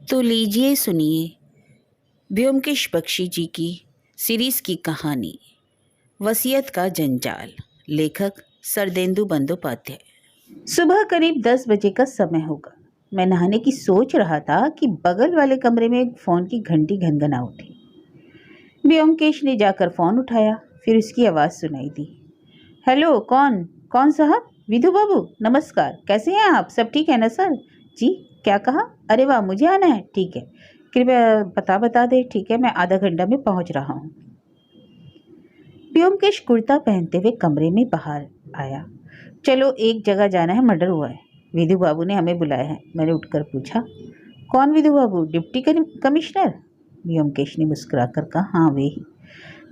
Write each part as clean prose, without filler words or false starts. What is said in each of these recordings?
तो लीजिए सुनिए व्योमकेश बख्शी जी की सीरीज की कहानी वसीयत का जंजाल। लेखक सरदेंदु बंदोपाध्याय। सुबह करीब 10 बजे का समय होगा। मैं नहाने की सोच रहा था कि बगल वाले कमरे में एक फोन की घंटी घनघना उठी। व्योमकेश ने जाकर फोन उठाया, फिर उसकी आवाज़ सुनाई दी। हेलो, कौन कौन साहब? विधु बाबू, नमस्कार। कैसे हैं आप? सब ठीक है ना सर? जी, क्या कहा? अरे वाह, मुझे आना है। ठीक है, कृपया पता बता दे। ठीक है, मैं आधा घंटा में पहुंच रहा हूँ। व्योमकेश कुर्ता पहनते हुए कमरे में बाहर आया। चलो, एक जगह जाना है, मर्डर हुआ है। विधु बाबू ने हमें बुलाया है। मैंने उठकर पूछा, कौन विधु बाबू? Deputy commissioner? व्योमकेश ने मुस्कुराकर कहा, हाँ वे ही।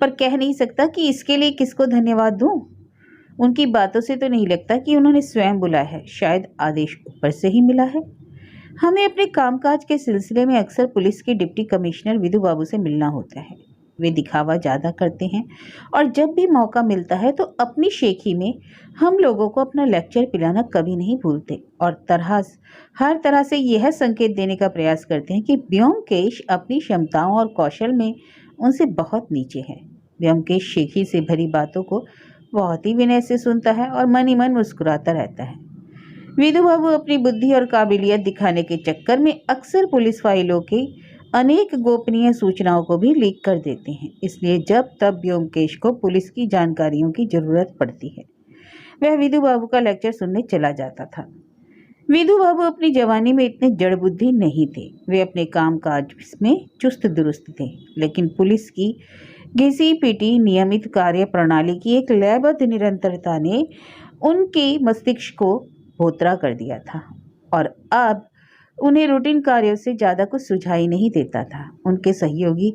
पर कह नहीं सकता कि इसके लिए किसको धन्यवाद दूं। उनकी बातों से तो नहीं लगता कि उन्होंने स्वयं बुलाया है। शायद आदेश ऊपर से ही मिला है। हमें अपने कामकाज के सिलसिले में अक्सर पुलिस के डिप्टी कमिश्नर विधु बाबू से मिलना होता है। वे दिखावा ज़्यादा करते हैं और जब भी मौका मिलता है तो अपनी शेखी में हम लोगों को अपना लेक्चर पिलाना कभी नहीं भूलते और हर तरह से यह संकेत देने का प्रयास करते हैं कि व्योमकेश अपनी क्षमताओं और कौशल में उनसे बहुत नीचे है। व्योमकेश शेखी से भरी बातों को बहुत ही विनय से सुनता है और मन ही मन मुस्कुराता रहता है। विधु बाबू अपनी बुद्धि और काबिलियत दिखाने के चक्कर में अक्सर पुलिस फाइलों की अनेक गोपनीय सूचनाओं को भी लीक कर देते हैं। इसलिए जब तब व्योमकेश को पुलिस की जानकारियों की जरूरत पड़ती है, वह विधु बाबू का लेक्चर सुनने चला जाता था। विधु बाबू अपनी जवानी में इतने जड़ बुद्धि नहीं थे। वे अपने कामकाज में चुस्त दुरुस्त थे, लेकिन पुलिस की घिसी पिटी नियमित कार्य प्रणाली की एक लयबद्ध निरंतरता ने उनके मस्तिष्क को भोतरा कर दिया था और अब उन्हें रूटीन कार्यों से ज़्यादा कुछ सुझाई नहीं देता था। उनके सहयोगी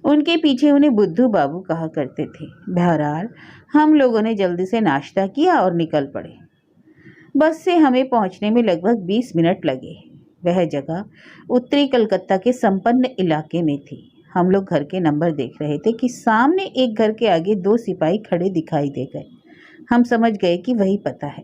उनके पीछे उन्हें बुद्धू बाबू कहा करते थे। बहरहाल हम लोगों ने जल्दी से नाश्ता किया और निकल पड़े। बस से हमें पहुंचने में लगभग 20 मिनट लगे। वह जगह उत्तरी कलकत्ता के संपन्न इलाके में थी। हम लोग घर के नंबर देख रहे थे कि सामने एक घर के आगे 2 सिपाही खड़े दिखाई दे गए। हम समझ गए कि वही पता है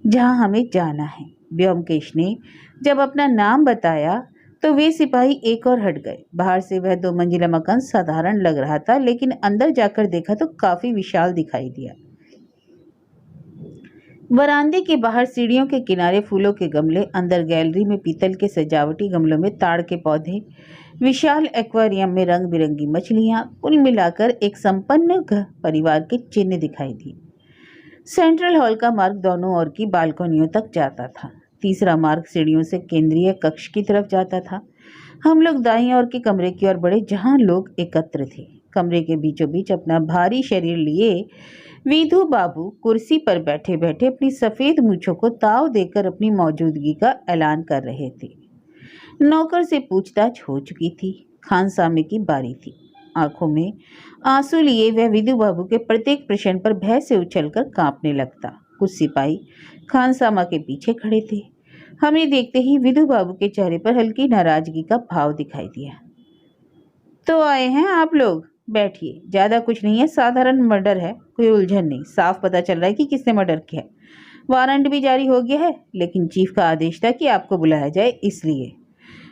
जहां हमें जाना है। व्योमकेश ने जब अपना नाम बताया तो वे सिपाही एक और हट गए। बाहर से वह 2 मंजिला मकान साधारण लग रहा था, लेकिन अंदर जाकर देखा तो काफी विशाल दिखाई दिया। वरांदे के बाहर सीढ़ियों के किनारे फूलों के गमले, अंदर गैलरी में पीतल के सजावटी गमलों में ताड़ के पौधे, विशाल एक्वेरियम में रंग बिरंगी मछलियां, कुल मिलाकर एक संपन्न परिवार के चिन्ह दिखाई दिए। सेंट्रल हॉल का मार्ग दोनों ओर की बालकनियों तक जाता था। तीसरा मार्ग सीढ़ियों से केंद्रीय कक्ष की तरफ जाता था। हम लोग दाईं ओर के कमरे की ओर बढ़े जहां लोग एकत्र थे। कमरे के बीचों बीच अपना भारी शरीर लिए विधु बाबू कुर्सी पर बैठे बैठे अपनी सफेद मूंछों को ताव देकर अपनी मौजूदगी का ऐलान कर रहे थे। नौकर से पूछताछ हो चुकी थी। खानसामे की बारी थी। आंखों में आंसू लिए वह विधु बाबू के प्रत्येक प्रश्न पर भय से उछलकर कांपने लगता। कुछ सिपाही खानसामा के पीछे खड़े थे। हमें देखते ही विधु बाबू के चेहरे पर हल्की नाराजगी का भाव दिखाई दिया। तो आए हैं आप लोग, बैठिए। ज्यादा कुछ नहीं है, साधारण मर्डर है, कोई उलझन नहीं। साफ पता चल रहा है कि किसने मर्डर किया है। वारंट भी जारी हो गया है, लेकिन चीफ का आदेश था कि आपको बुलाया जाए, इसलिए।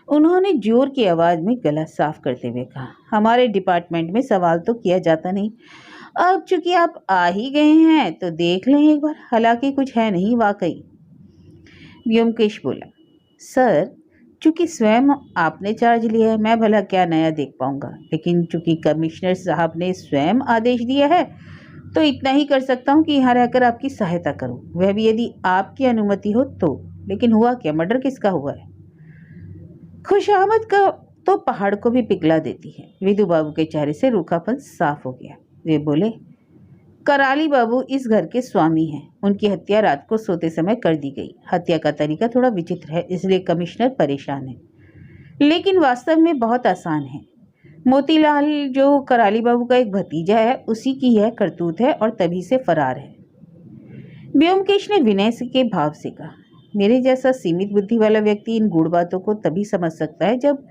उन्होंने जोर की आवाज में गला साफ करते हुए कहा, हमारे डिपार्टमेंट में सवाल तो किया जाता नहीं। अब चूंकि आप आ ही गए हैं तो देख लें एक बार, हालांकि कुछ है नहीं वाकई। व्योमकेश बोला, सर चूंकि स्वयं आपने चार्ज लिया है, मैं भला क्या नया देख पाऊंगा, लेकिन चूंकि कमिश्नर साहब ने स्वयं आदेश दिया है तो इतना ही कर सकता हूं कि यहाँ रहकर आपकी सहायता करूं, वह भी यदि आपकी अनुमति हो तो। लेकिन हुआ क्या? मर्डर किसका हुआ है? खुशामद का तो पहाड़ को भी पिघला देती है। विधु बाबू के चेहरे से रूखापन साफ हो गया। वे बोले, कराली बाबू इस घर के स्वामी हैं। उनकी हत्या रात को सोते समय कर दी गई। हत्या का तरीका थोड़ा विचित्र है, इसलिए कमिश्नर परेशान है, लेकिन वास्तव में बहुत आसान है। मोतीलाल जो कराली बाबू का एक भतीजा है, उसी की यह करतूत है और तभी से फरार है। व्योमकेश ने विनय के भाव से कहा, मेरे जैसा सीमित बुद्धि वाला व्यक्ति इन गूढ़ बातों को तभी समझ सकता है जब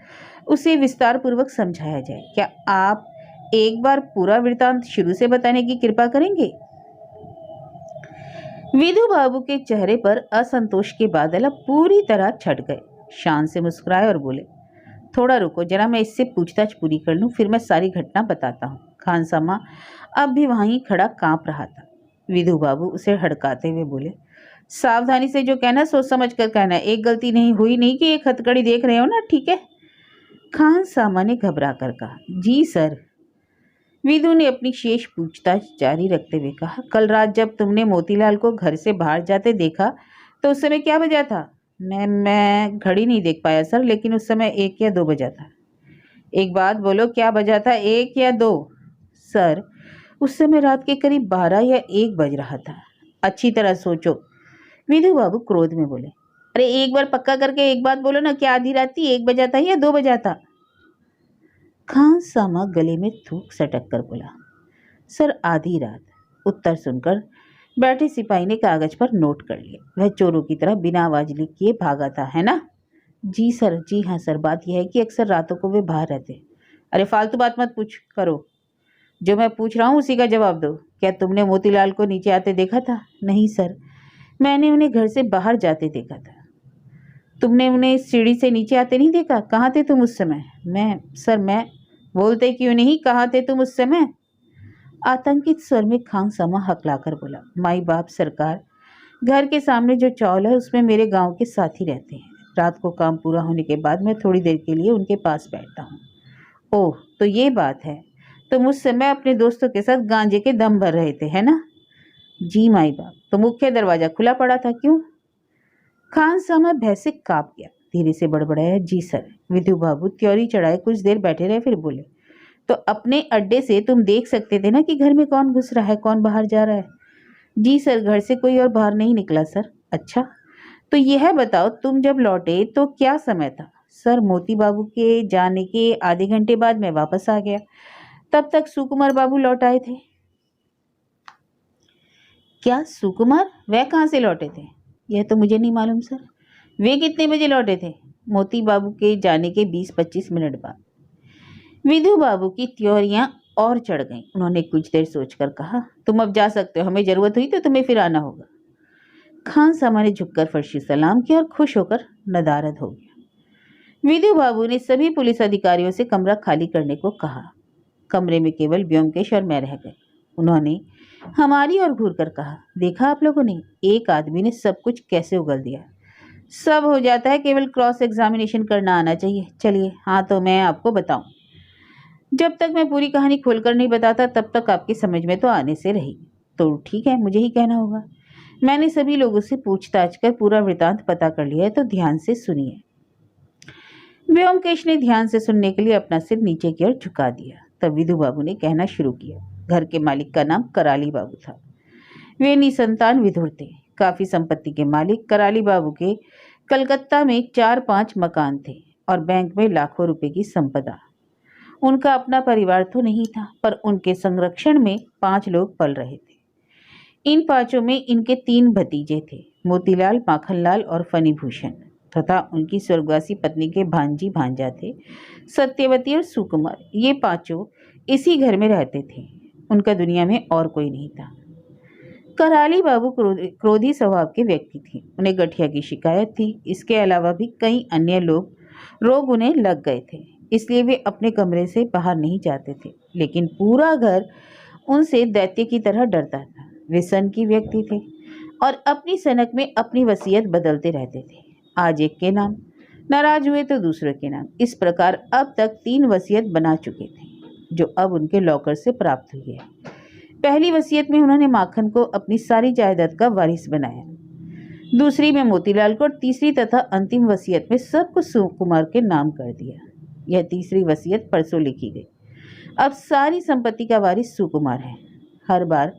उसे विस्तार पूर्वक समझाया जाए। क्या आप एक बार पूरा वृत्तांत शुरू से बताने की कृपा करेंगे? विधु बाबू के चेहरे पर असंतोष के बादल अब पूरी तरह छट गए। शान से मुस्कुराए और बोले, थोड़ा रुको जरा, मैं इससे पूछताछ पूरी कर लूं, फिर मैं सारी घटना बताता हूँ। खानसामा अब भी वहीं खड़ा कांप रहा था। विधु बाबू उसे हड़काते हुए बोले, सावधानी से जो कहना सोच समझ कर कहना, एक गलती नहीं हुई नहीं कि एक हथकड़ी देख रहे हो ना, ठीक है? खानसामा ने घबरा कर कहा, जी सर। विधु ने अपनी शेष पूछताछ जारी रखते हुए कहा, कल रात जब तुमने मोतीलाल को घर से बाहर जाते देखा तो उस समय क्या बजा था? मैं घड़ी नहीं देख पाया सर, लेकिन उस समय 1 या 2 बजा था। एक बात बोलो, क्या बजा था, 1 या 2? सर, उस समय रात के करीब 12 या 1 बज रहा था। अच्छी तरह सोचो। विधु बाबू क्रोध में बोले, अरे एक बार पक्का करके एक बात बोलो ना, क्या आधी रात थी, 1 बजा था या 2 बजा था? खानसामा गले में थूक सटक कर बोला, सर आधी रात। उत्तर सुनकर बैठे सिपाही ने कागज पर नोट कर लिया। वह चोरों की तरह बिना आवाज किए भागा था, है ना? जी सर, जी हाँ सर, बात यह है कि अक्सर रातों को वे बाहर रहते। अरे फालतू बात मत पूछ करो, जो मैं पूछ रहा हूँ उसी का जवाब दो। क्या तुमने मोतीलाल को नीचे आते देखा था? नहीं सर, मैंने उन्हें घर से बाहर जाते देखा था। तुमने उन्हें सीढ़ी से नीचे आते नहीं देखा? कहाँ थे तुम उस समय? मैं बोलते क्यों नहीं, कहाँ थे तुम उस समय? आतंकित स्वर में खानसामा हकलाकर बोला, माई बाप सरकार, घर के सामने जो चौल है उसमें मेरे गांव के साथी रहते हैं। रात को काम पूरा होने के बाद मैं थोड़ी देर के लिए उनके पास बैठता हूँ। ओह, तो ये बात है, तुम उस समय अपने दोस्तों के साथ गांजे के दम भर रहे थे, है ना? जी माई बाप। तो मुख्य दरवाजा खुला पड़ा था, क्यों? खानसामा भय से कांप गया, धीरे से बड़बड़ाया, जी सर। विधु बाबू त्योरी चढ़ाए कुछ देर बैठे रहे, फिर बोले, तो अपने अड्डे से तुम देख सकते थे ना कि घर में कौन घुस रहा है, कौन बाहर जा रहा है? जी सर, घर से कोई और बाहर नहीं निकला सर। अच्छा, तो यह बताओ तुम जब लौटे तो क्या समय था? सर, मोती बाबू के जाने के आधे घंटे बाद मैं वापस आ गया, तब तक सुकुमार बाबू लौट आए थे। क्या सुकुमार? वह कहाँ से लौटे थे? यह तो मुझे नहीं मालूम सर। वे कितने बजे लौटे थे? मोती बाबू के जाने के 20-25 मिनट बाद। विधु बाबू की त्योरियां और चढ़ गईं। उन्होंने कुछ देर सोचकर कहा, तुम अब जा सकते हो, हमें जरूरत हुई तो तुम्हें फिर आना होगा। खानसामा ने झुककर फर्शी सलाम किया और खुश होकर नदारद हो गया। विधु बाबू ने सभी पुलिस अधिकारियों से कमरा खाली करने को कहा। कमरे में केवल ब्योमकेश और मैं रह गए। उन्होंने हमारी ओर घूरकर कहा, देखा आप लोगों ने, एक आदमी ने सब कुछ कैसे उगल दिया। सब हो जाता है, केवल क्रॉस एग्जामिनेशन करना आना चाहिए। चलिए, हाँ तो मैं आपको बताऊं। जब तक मैं पूरी कहानी खोलकर नहीं बताता तब तक आपकी समझ में तो आने से रही। तो ठीक है, मुझे ही कहना होगा। मैंने सभी लोगों से पूछताछ कर पूरा वृतांत पता कर लिया है, तो ध्यान से सुनिए। व्योमकेश ने ध्यान से सुनने के लिए अपना सिर नीचे की ओर झुका दिया। तब विधु बाबू ने कहना शुरू किया। घर के मालिक का नाम कराली बाबू था। वे निसंतान विधुर थे, काफी संपत्ति के मालिक। कराली बाबू के कलकत्ता में 4-5 मकान थे और बैंक में लाखों रुपए की संपदा। उनका अपना परिवार तो नहीं था, पर उनके संरक्षण में 5 लोग पल रहे थे। इन 5 में इनके 3 भतीजे थे, मोतीलाल, माखनलाल और फणिभूषण, तथा उनकी स्वर्गवासी पत्नी के भांजी भांजा थे, सत्यवती और सुकुमार। ये 5 इसी घर में रहते थे। उनका दुनिया में और कोई नहीं था। कराली बाबू क्रोधी स्वभाव के व्यक्ति थे। उन्हें गठिया की शिकायत थी। इसके अलावा भी कई अन्य रोग उन्हें लग गए थे, इसलिए वे अपने कमरे से बाहर नहीं जाते थे। लेकिन पूरा घर उनसे दैत्य की तरह डरता था। वे सन की व्यक्ति थे और अपनी सनक में अपनी वसीयत बदलते रहते थे। आज एक के नाम, नाराज हुए तो दूसरे के नाम। इस प्रकार अब तक 3 वसीयत बना चुके थे, जो अब उनके लॉकर से प्राप्त हुई है। पहली वसीयत में उन्होंने माखन को अपनी सारी जायदाद का वारिस बनाया, दूसरी में मोतीलाल को, और तीसरी तथा अंतिम वसीयत में सब कुछ सुकुमार के नाम कर दिया। यह तीसरी वसीयत परसों लिखी गई। अब सारी संपत्ति का वारिस सुकुमार है। हर बार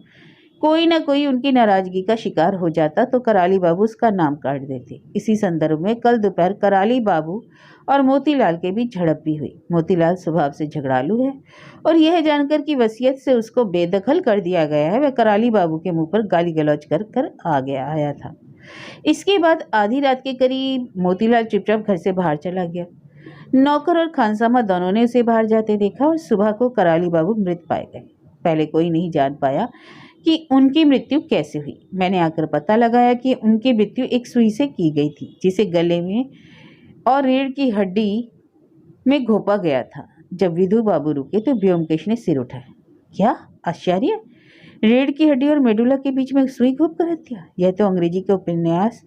कोई न कोई उनकी नाराजगी का शिकार हो जाता तो कराली बाबू उसका नाम काट देते। इसी संदर्भ में कल दोपहर कराली बाबू और मोतीलाल के बीच झड़प भी हुई। मोतीलाल स्वभाव से झगड़ालू है और यह जानकर कि वसीयत से उसको बेदखल कर दिया गया है, वह कराली बाबू के मुंह पर गाली गलौज कर आया था। इसके बाद आधी रात के करीब मोतीलाल चुपचाप घर से बाहर चला गया। नौकर और खानसामा दोनों ने उसे बाहर जाते देखा और सुबह को कराली बाबू मृत पाए गए। पहले कोई नहीं जान पाया कि उनकी मृत्यु कैसे हुई। मैंने आकर पता लगाया कि उनकी मृत्यु एक सुई से की गई थी, जिसे गले में और रीढ़ की हड्डी में घोंपा गया था। जब विधु बाबू रुके तो व्योमकेश ने सिर उठाया। क्या आश्चर्य! रीढ़ की हड्डी और मेडुला के बीच में सुई घोंप कर हत्या! यह तो अंग्रेजी के उपन्यास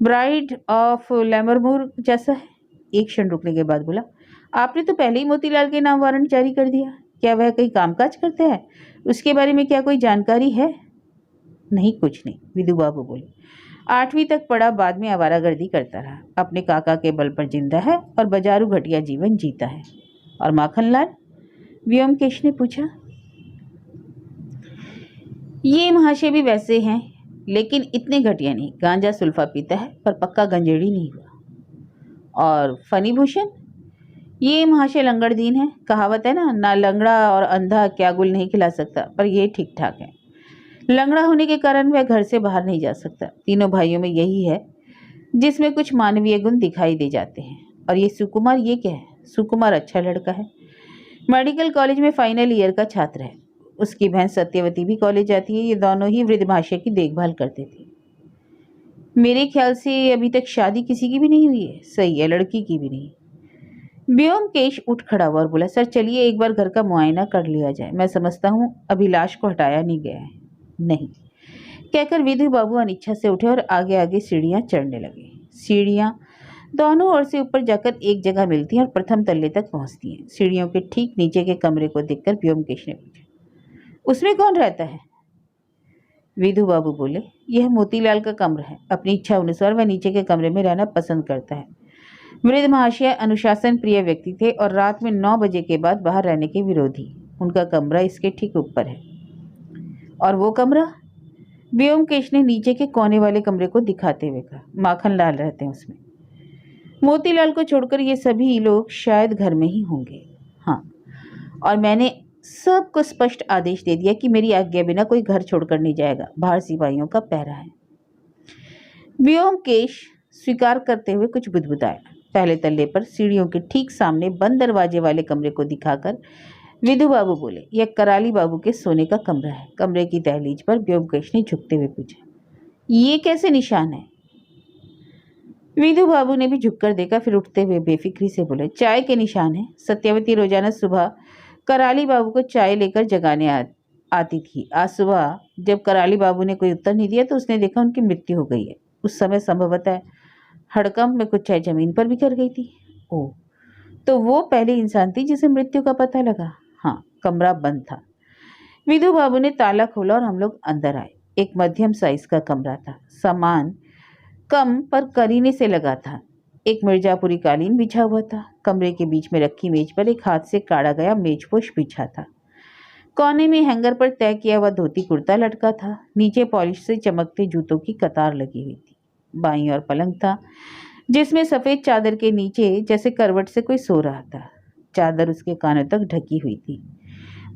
ब्राइड ऑफ लैमरमूर जैसा है। एक क्षण रुकने के बाद बोला, आपने तो पहले ही मोतीलाल के नाम वारंट जारी कर दिया। क्या वह कहीं कामकाज करते हैं? उसके बारे में क्या कोई जानकारी है? नहीं, कुछ नहीं, विधु बाबू बोले। 8वीं तक पढ़ा, बाद में आवारागर्दी करता रहा। अपने काका के बल पर जिंदा है और बाजारू घटिया जीवन जीता है। और माखनलाल? व्योमकेश ने पूछा। ये महाशय भी वैसे हैं, लेकिन इतने घटिया नहीं। गांजा सुल्फा पीता है पर पक्का गंजेड़ी नहीं हुआ। और फणिभूषण? ये महाशय लंगड़दीन है। कहावत है ना लंगड़ा और अंधा क्या गुल नहीं खिला सकता, पर ये ठीक ठाक है। लंगड़ा होने के कारण वह घर से बाहर नहीं जा सकता। तीनों भाइयों में यही है जिसमें कुछ मानवीय गुण दिखाई दे जाते हैं। और ये सुकुमार, ये क्या है? सुकुमार अच्छा लड़का है, मेडिकल कॉलेज में फाइनल ईयर का छात्र है। उसकी बहन सत्यवती भी कॉलेज जाती है। ये दोनों ही वृद्ध महाशय की देखभाल करते थे। मेरे ख्याल से अभी तक शादी किसी की भी नहीं हुई है। सही है, लड़की की भी नहीं। व्योमकेश उठ खड़ा हुआ और बोला, सर चलिए एक बार घर का मुआयना कर लिया जाए। मैं समझता हूँ अभी लाश को हटाया नहीं गया है। नहीं, कहकर विधु बाबू अनिच्छा से उठे और आगे आगे सीढ़ियां चढ़ने लगे। सीढ़ियां दोनों ओर से ऊपर जाकर एक जगह मिलती हैं और प्रथम तल्ले तक पहुंचती हैं। सीढ़ियों के ठीक नीचे के कमरे को देखकर व्योमकेश ने पूछा, उसमें कौन रहता है? विधु बाबू बोले, यह मोतीलाल का कमरा है। अपनी इच्छा अनुसार वह नीचे के कमरे में रहना पसंद करता है। वृद्ध महाशय अनुशासन प्रिय व्यक्ति थे और रात में 9 बजे के बाद बाहर रहने के विरोधी। उनका कमरा इसके ठीक ऊपर है। और वो कमरा? व्योमकेश ने नीचे के कोने वाले कमरे को दिखाते हुए कहा, माखनलाल रहते हैं उसमें। मोतीलाल को छोड़कर ये सभी लोग शायद घर में ही होंगे। हाँ, और मैंने सबको स्पष्ट आदेश दे दिया कि मेरी आज्ञा बिना कोई घर छोड़कर नहीं जाएगा। बाहर सिपाहियों का पहरा है। व्योमकेश स्वीकार करते हुए कुछ बुदबुदाया। पहले तल्ले पर सीढ़ियों के ठीक सामने बंद दरवाजे वाले कमरे को दिखाकर विधु बाबू बोले, यह कराली बाबू के सोने का कमरा है। कमरे की दहलीज पर व्योमकेश ने झुकते हुए पूछा, ये कैसे निशान है? विधु बाबू ने भी झुककर देखा, फिर उठते हुए बेफिक्री से बोले, चाय के निशान है। सत्यवती रोजाना सुबह कराली बाबू को चाय लेकर जगाने आती थी। आज सुबह जब कराली बाबू ने कोई उत्तर नहीं दिया तो उसने देखा उनकी मृत्यु हो गई है। उस समय संभवतः हड़कंप में कुछ चाय जमीन पर बिखर गई थी। ओह, तो वो पहली इंसान थी जिसे मृत्यु का पता लगा। हाँ, कमरा बंद था। विधु बाबू ने ताला खोला और हम लोग अंदर आए। एक मध्यम साइज का कमरा था। सामान कम पर करीने से लगा था। एक मिर्जापुरी कालीन बिछा हुआ था। कमरे के बीच में रखी मेज पर एक हाथ से काढ़ा गया मेजपोश बिछा था। कोने में हैंगर पर तय किया हुआ धोती कुर्ता लटका था। नीचे पॉलिश से चमकते जूतों की कतार लगी हुई थी। बाईं ओर पलंग था जिसमें सफेद चादर के नीचे जैसे करवट से कोई सो रहा था। चादर उसके कानों तक ढकी हुई थी।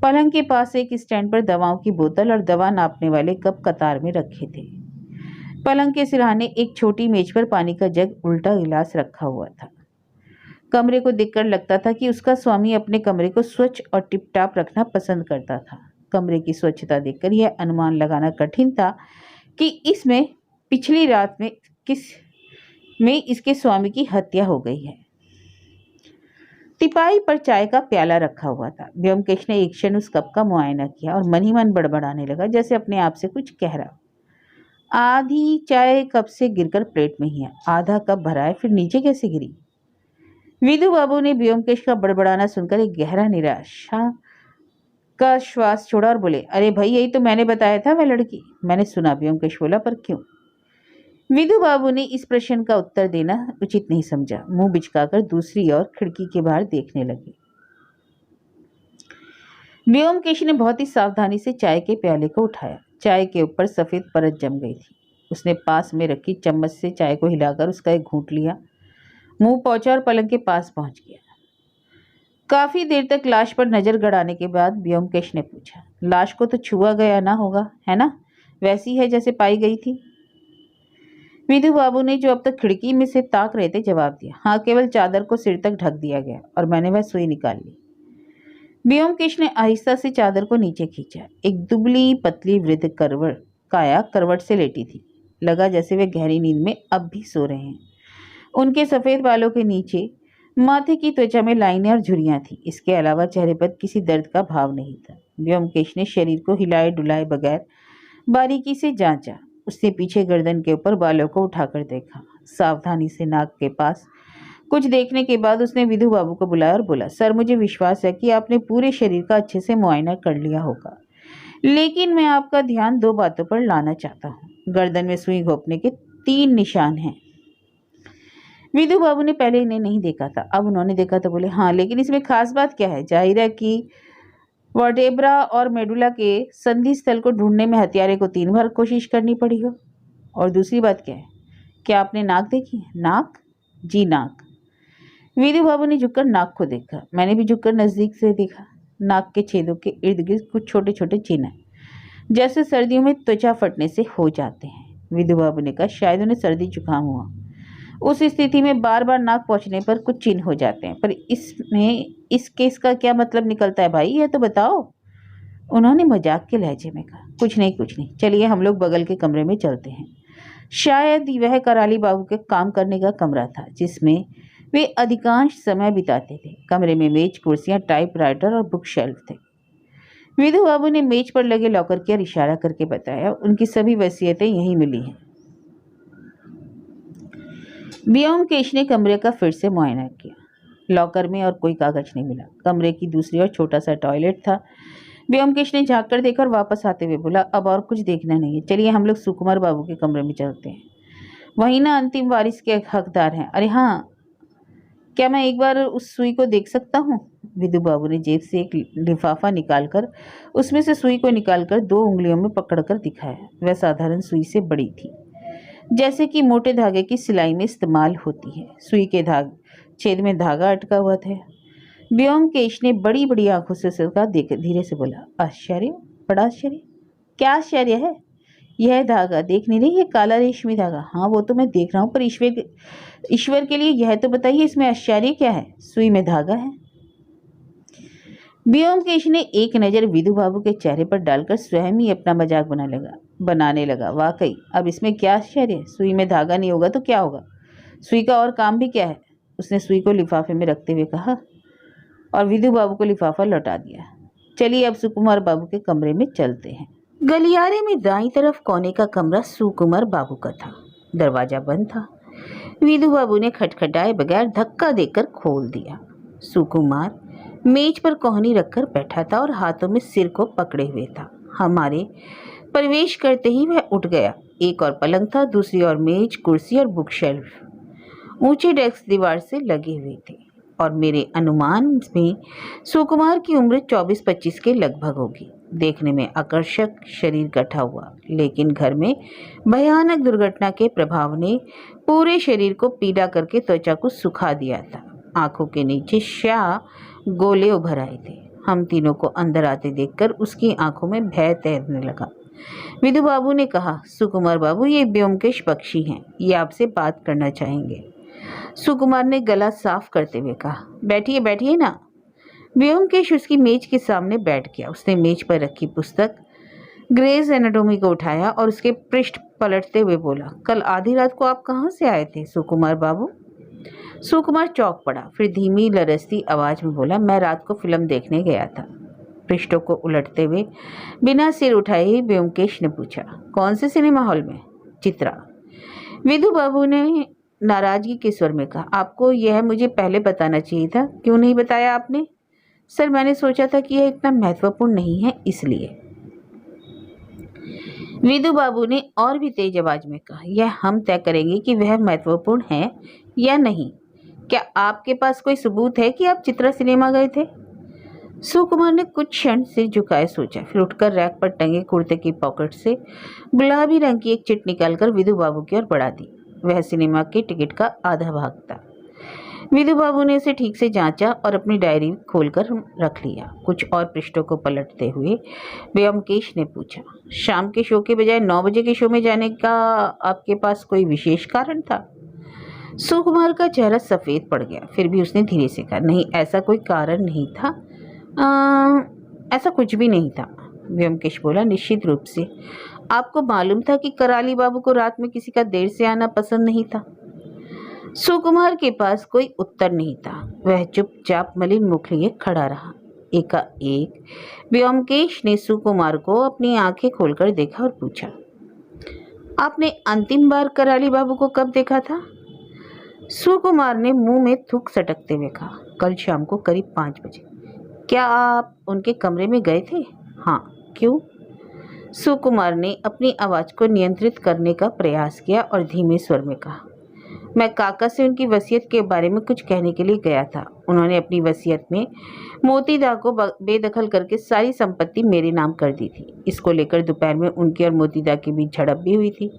पलंग के पास एक स्टैंड पर दवाओं की बोतल और दवा नापने वाले कप कतार में रखे थे। पलंग के सिरहाने एक छोटी मेज पर पानी का जग उल्टा गिलास रखा हुआ था। कमरे को देखकर लगता था कि उसका स्वामी अपने कमरे को स्वच्छ और टिपटाप रखना पसंद करता था। कमरे की स्वच्छता देखकर यह अनुमान लगाना कठिन था कि इसमें पिछली रात में इसके स्वामी की हत्या हो गई है। टिपाई पर चाय का प्याला रखा हुआ था। व्योमकेश ने एक क्षण उस कप का मुआयना किया और मन ही मन बड़बड़ाने लगा, जैसे अपने आप से कुछ कह रहा। आधी चाय कप से गिरकर प्लेट में ही है। आधा कप भरा है, फिर नीचे कैसे गिरी? विधु बाबू ने व्योमकेश का बड़बड़ाना सुनकर एक गहरा निराशा का श्वास छोड़ा और बोले, अरे भाई, यही तो मैंने बताया था, वह लड़की। मैंने सुना, व्योमकेश बोला, पर क्यों? विधु बाबू ने इस प्रश्न का उत्तर देना उचित नहीं समझा। मुंह बिचकाकर दूसरी ओर खिड़की के बाहर देखने लगे। व्योमकेश ने बहुत ही सावधानी से चाय के प्याले को उठाया। चाय के ऊपर सफेद परत जम गई थी। उसने पास में रखी चम्मच से चाय को हिलाकर उसका एक घूंट लिया, मुंह पहुंचा और पलंग के पास पहुंच गया। काफी देर तक लाश पर नजर गड़ाने के बाद व्योमकेश ने पूछा, लाश को तो छुआ गया ना होगा, है ना? वैसी है जैसे पाई गई थी? विधु बाबू ने, जो अब तक खिड़की में से ताक रहे थे, जवाब दिया, हाँ, केवल चादर को सिर तक ढक दिया गया और मैंने वह सुई निकाल ली। व्योमकेश ने आहिस्ता से चादर को नीचे खींचा। एक दुबली पतली वृद्ध काया करवट से लेटी थी। लगा जैसे वे गहरी नींद में अब भी सो रहे हैं। उनके सफेद बालों के नीचे माथे की त्वचा में लाइनें और झुर्रियां थी। इसके अलावा चेहरे पर किसी दर्द का भाव नहीं था। व्योमकेश ने शरीर को हिलाए डुलाए बगैर बारीकी से जांचा। उसने पीछे गर्दन के ऊपर बालों को उठाकर देखा। सावधानी से नाक के पास कुछ देखने के बाद उसने विधु बाबू को बुलाया और बोला, सर, मुझे विश्वास है कि आपने पूरे शरीर का अच्छे से मुआयना कर लिया होगा, लेकिन मैं आपका ध्यान 2 बातों पर लाना चाहता हूँ। गर्दन में सुई घोंपने के 3 निशान हैं। विधु बाबू ने पहले इन्हें नहीं देखा था, अब उन्होंने देखा तो बोले, हाँ, लेकिन इसमें खास बात क्या है? जाहिर है कि वर्टेब्रा और मेडुला के संधि स्थल को ढूंढने में हत्यारे को 3 बार कोशिश करनी पड़ी हो। और दूसरी बात क्या है? क्या आपने नाक देखी? नाक? जी, नाक। विधु बाबू ने झुककर नाक को देखा। मैंने भी झुककर नजदीक से देखा। नाक के छेदों के इर्द गिर्द कुछ छोटे छोटे चिन्ह हैं, जैसे सर्दियों में त्वचा फटने से हो जाते हैं। विधु बाबू ने कहा, शायद उन्हें सर्दी जुकाम हुआ। उस स्थिति में बार बार नाक पहुंचने पर कुछ चिन्ह हो जाते हैं, पर इसमें इस केस का क्या मतलब निकलता है भाई, यह तो बताओ। उन्होंने मजाक के लहजे में कहा, कुछ नहीं कुछ नहीं, चलिए हम लोग बगल के कमरे में चलते हैं। शायद वह कराली बाबू के काम करने का कमरा था जिसमें वे अधिकांश समय बिताते थे। कमरे में मेज, कुर्सियां, टाइपराइटर और बुक शेल्फ थे। विधु बाबू ने मेज पर लगे लॉकर की ओर इशारा करके बताया, उनकी सभी वसीयतें यहीं मिली हैं। व्योमकेश ने कमरे का फिर से मुआयना किया। लॉकर में और कोई कागज नहीं मिला। कमरे की दूसरी ओर छोटा सा टॉयलेट था। व्योमकेश ने झांक कर देखा और वापस आते हुए बोला, अब और कुछ देखना नहीं है, चलिए हम लोग सुकुमार बाबू के कमरे में चलते हैं। वही ना अंतिम वारिस के हकदार हैं। अरे हाँ, क्या मैं एक बार उस सुई को देख सकता हूँ? विधु बाबू ने जेब से एक लिफाफा निकालकर उसमें से सुई को निकालकर 2 उंगलियों में पकड़कर दिखाया। वह साधारण सुई से बड़ी थी, जैसे कि मोटे धागे की सिलाई में इस्तेमाल होती है। सुई के छेद में धागा अटका हुआ था। व्योमकेश ने बड़ी बड़ी आंखों से उसका देख धीरे से बोला, आश्चर्य, बड़ा आश्चर्य। क्या आश्चर्य है? यह धागा देख नहीं रही, ये काला रेशमी धागा? हाँ, वो तो मैं देख रहा हूँ, पर ईश्वर के लिए यह तो बताइए, इसमें आश्चर्य क्या है? सुई में धागा है। व्योमकेश ने एक नज़र विधु बाबू के चेहरे पर डालकर स्वयं ही अपना मजाक बनाने लगा। वाकई, अब इसमें क्या आश्चर्य है? सुई में धागा नहीं होगा तो क्या होगा? सुई का और काम भी क्या है? उसने सुई को लिफाफे में रखते हुए कहा और विधु बाबू को लिफाफा लौटा दिया। चलिए अब सुकुमार बाबू के कमरे में चलते हैं। गलियारे में दाईं तरफ कोने का कमरा सुकुमार बाबू का था। दरवाजा बंद था। विधु बाबू ने खटखटाए बगैर धक्का देकर खोल दिया। सुकुमार मेज पर कोहनी रखकर बैठा था और हाथों में सिर को पकड़े हुए था। हमारे प्रवेश करते ही वह उठ गया। एक और पलंग था, दूसरी ओर मेज, कुर्सी और बुक शेल्फ। ऊंचे डेस्क दीवार से लगे हुए थे और मेरे अनुमान में सुकुमार की उम्र 24-25 के लगभग होगी। देखने में आकर्षक, शरीर गठा हुआ, लेकिन घर में भयानक दुर्घटना के प्रभाव ने पूरे शरीर को पीला करके त्वचा को सुखा दिया था। आंखों के नीचे स्याह गोले उभर आए थे। हम तीनों को अंदर आते देखकर उसकी आंखों में भय तैरने लगा। विधु बाबू ने कहा, सुकुमार बाबू, ये व्योमकेश बख्शी हैं, ये आपसे बात करना चाहेंगे। सुकुमार ने गला साफ करते हुए कहा, बैठिए बैठिए ना। व्योमकेश उसकी मेज के सामने बैठ गया। उसने मेज पर रखी पुस्तक ग्रेज एनाटॉमी को उठाया और उसके पृष्ठ पलटते हुए बोला, कल आधी रात को आप कहाँ से आए थे सुकुमार बाबू? सुकुमार चौंक पड़ा, फिर धीमी लरसती आवाज में बोला, मैं रात को फिल्म देखने गया था। पृष्ठों को उलटते हुए बिना सिर उठाए ही व्योमकेश ने पूछा, कौन से सिनेमा हॉल में? चित्रा। विधु बाबू ने नाराजगी के स्वर में कहा, आपको यह मुझे पहले बताना चाहिए था, क्यों नहीं बताया आपने? सर, मैंने सोचा था कि यह इतना महत्वपूर्ण नहीं है, इसलिए। विधु बाबू ने और भी तेज आवाज में कहा, यह हम तय करेंगे कि वह महत्वपूर्ण है या नहीं। क्या आपके पास कोई सबूत है कि आप चित्रा सिनेमा गए थे? सुकुमार ने कुछ क्षण सिर झुकाए सोचा, फिर उठकर रैक पर टंगे कुर्ते की पॉकेट से गुलाबी रंग की एक चिट निकालकर विधु बाबू की ओर बढ़ा दी। वह सिनेमा के टिकट का आधा भाग था। विधु बाबू ने उसे ठीक से जांचा और अपनी डायरी खोलकर रख लिया। कुछ और पृष्ठों को पलटते हुए व्योमकेश ने पूछा, शाम के शो के बजाय 9 बजे के शो में जाने का आपके पास कोई विशेष कारण था? सुकुमार का चेहरा सफ़ेद पड़ गया। फिर भी उसने धीरे से कहा, नहीं, ऐसा कोई कारण नहीं था। ऐसा कुछ भी नहीं था। व्योमकेश बोला, निश्चित रूप से। आपको मालूम था कि कराली बाबू को रात में किसी का देर से आना पसंद नहीं था? सुकुमार के पास कोई उत्तर नहीं था। वह चुपचाप मलिन मुख लिए खड़ा रहा। एकाएक व्योमकेश ने सुकुमार को अपनी आंखें खोलकर देखा और पूछा, आपने अंतिम बार कराली बाबू को कब देखा था? सुकुमार ने मुंह में थूक सटकते हुए कहा, कल शाम को करीब 5 बजे। क्या आप उनके कमरे में गए थे? हाँ। क्यों? सुकुमार ने अपनी आवाज को नियंत्रित करने का प्रयास किया और धीमे स्वर में कहा, मैं काका से उनकी वसीयत के बारे में कुछ कहने के लिए गया था। उन्होंने अपनी वसीयत में मोतीदा को बेदखल करके सारी संपत्ति मेरे नाम कर दी थी। इसको लेकर दोपहर में उनकी और मोतीदा के बीच झड़प भी हुई थी।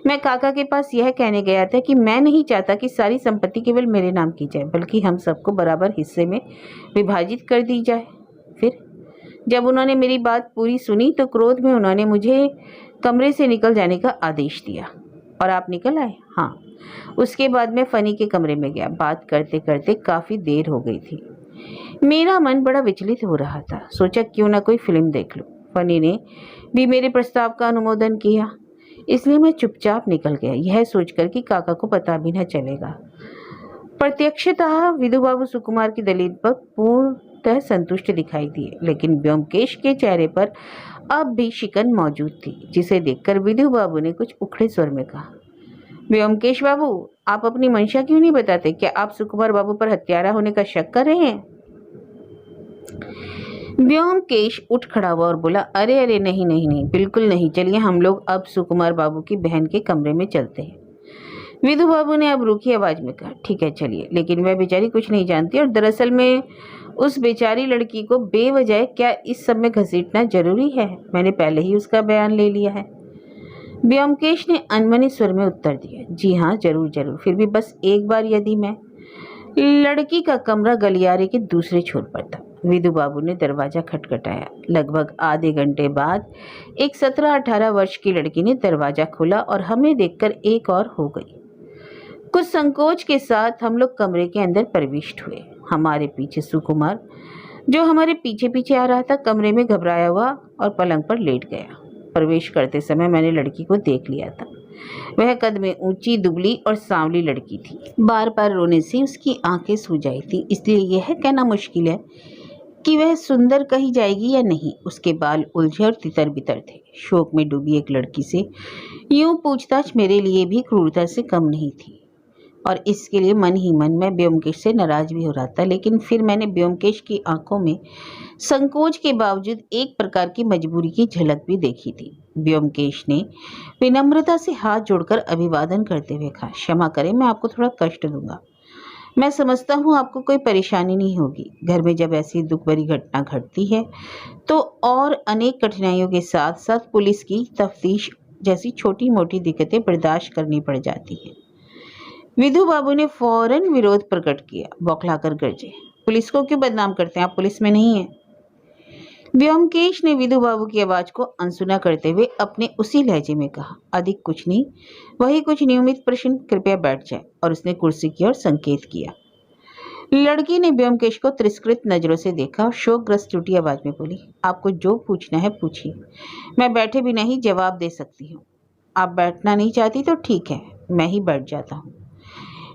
मैं काका के पास यह कहने गया था कि मैं नहीं चाहता कि सारी संपत्ति केवल मेरे नाम की जाए, बल्कि हम सबको बराबर हिस्से में विभाजित कर दी जाए। फिर जब उन्होंने मेरी बात पूरी सुनी तो क्रोध में उन्होंने मुझे कमरे से निकल जाने का आदेश दिया। और आप निकल आए? हाँ। उसके बाद मैं फनी के कमरे में गया। बात करते करते काफ़ी देर हो गई थी। मेरा मन बड़ा विचलित हो रहा था। सोचा क्यों ना कोई फिल्म देख लूं। फनी ने भी मेरे प्रस्ताव का अनुमोदन किया, इसलिए मैं चुपचाप निकल गया, यह सोचकर कि काका को पता भी न चलेगा। प्रत्यक्षतः विधु बाबू सुकुमार की दलील पर पूर्णतः संतुष्ट दिखाई दिए, लेकिन व्योमकेश के चेहरे पर अब भी शिकन मौजूद थी, जिसे देखकर विधु बाबू ने कुछ उखड़े स्वर में कहा, व्योमकेश बाबू, आप अपनी मंशा क्यों नहीं बताते? क्या आप सुकुमार बाबू पर हत्यारा होने का शक कर रहे हैं? व्योमकेश उठ खड़ा हुआ और बोला, अरे अरे नहीं नहीं नहीं, बिल्कुल नहीं। चलिए हम लोग अब सुकुमार बाबू की बहन के कमरे में चलते हैं। विधु बाबू ने अब रूखी आवाज में कहा, ठीक है चलिए, लेकिन वह बेचारी कुछ नहीं जानती और दरअसल में उस बेचारी लड़की को बेवजह क्या इस सब में घसीटना जरूरी है? मैंने पहले ही उसका बयान ले लिया है। व्योमकेश ने अनमने स्वर में उत्तर दिया, जी हाँ जरूर जरूर, फिर भी बस एक बार यदि मैं। लड़की का कमरा गलियारे के दूसरे छोर पर था। विधु बाबू ने दरवाजा खटखटाया। लगभग आधे घंटे बाद एक 17-18 वर्ष की लड़की ने दरवाजा खोला और हमें देखकर एक और हो गई। कुछ संकोच के साथ हम लोग कमरे के अंदर प्रविष्ट हुए। हमारे पीछे सुकुमार, जो हमारे पीछे पीछे आ रहा था, कमरे में घबराया हुआ और पलंग पर लेट गया। प्रवेश करते समय मैंने लड़की को देख लिया था। वह कद में ऊंची, दुबली और सांवली लड़की थी। बार बार रोने से उसकी आंखें सूज आई थी, इसलिए यह कहना मुश्किल है कि वह सुंदर कही जाएगी या नहीं। उसके बाल उलझे और तितर बितर थे। शोक में डूबी एक लड़की से यूं पूछताछ मेरे लिए भी क्रूरता से कम नहीं थी, और इसके लिए मन ही मन मैं व्योमकेश से नाराज भी हो रहा था। लेकिन फिर मैंने व्योमकेश की आंखों में संकोच के बावजूद एक प्रकार की मजबूरी की झलक भी देखी थी। व्योमकेश ने विनम्रता से हाथ जोड़कर अभिवादन करते हुए कहा, क्षमा करें, मैं आपको थोड़ा कष्ट दूंगा। मैं समझता हूँ आपको कोई परेशानी नहीं होगी। घर में जब ऐसी दुख भरी घटना घटती है तो और अनेक कठिनाइयों के साथ साथ पुलिस की तफ्तीश जैसी छोटी मोटी दिक्कतें बर्दाश्त करनी पड़ जाती हैं। विधु बाबू ने फौरन विरोध प्रकट किया, बौखलाकर गरजे, पुलिस को क्यों बदनाम करते हैं? आप पुलिस में नहीं हैं। व्योमकेश ने विधु बाबू की आवाज को अनसुना करते हुए अपने उसी लहजे में कहा, अधिक कुछ नहीं, वही कुछ नियमित प्रश्न, कृपया बैठ जाए। और उसने कुर्सी की ओर संकेत किया। लड़की ने व्योमकेश को तिरस्कृत नजरों से देखा और शोकग्रस्त टूटी आवाज में बोली, आपको जो पूछना है पूछिए, मैं बैठे बिना ही जवाब दे सकती हूँ। आप बैठना नहीं चाहती तो ठीक है, मैं ही बैठ जाता हूँ।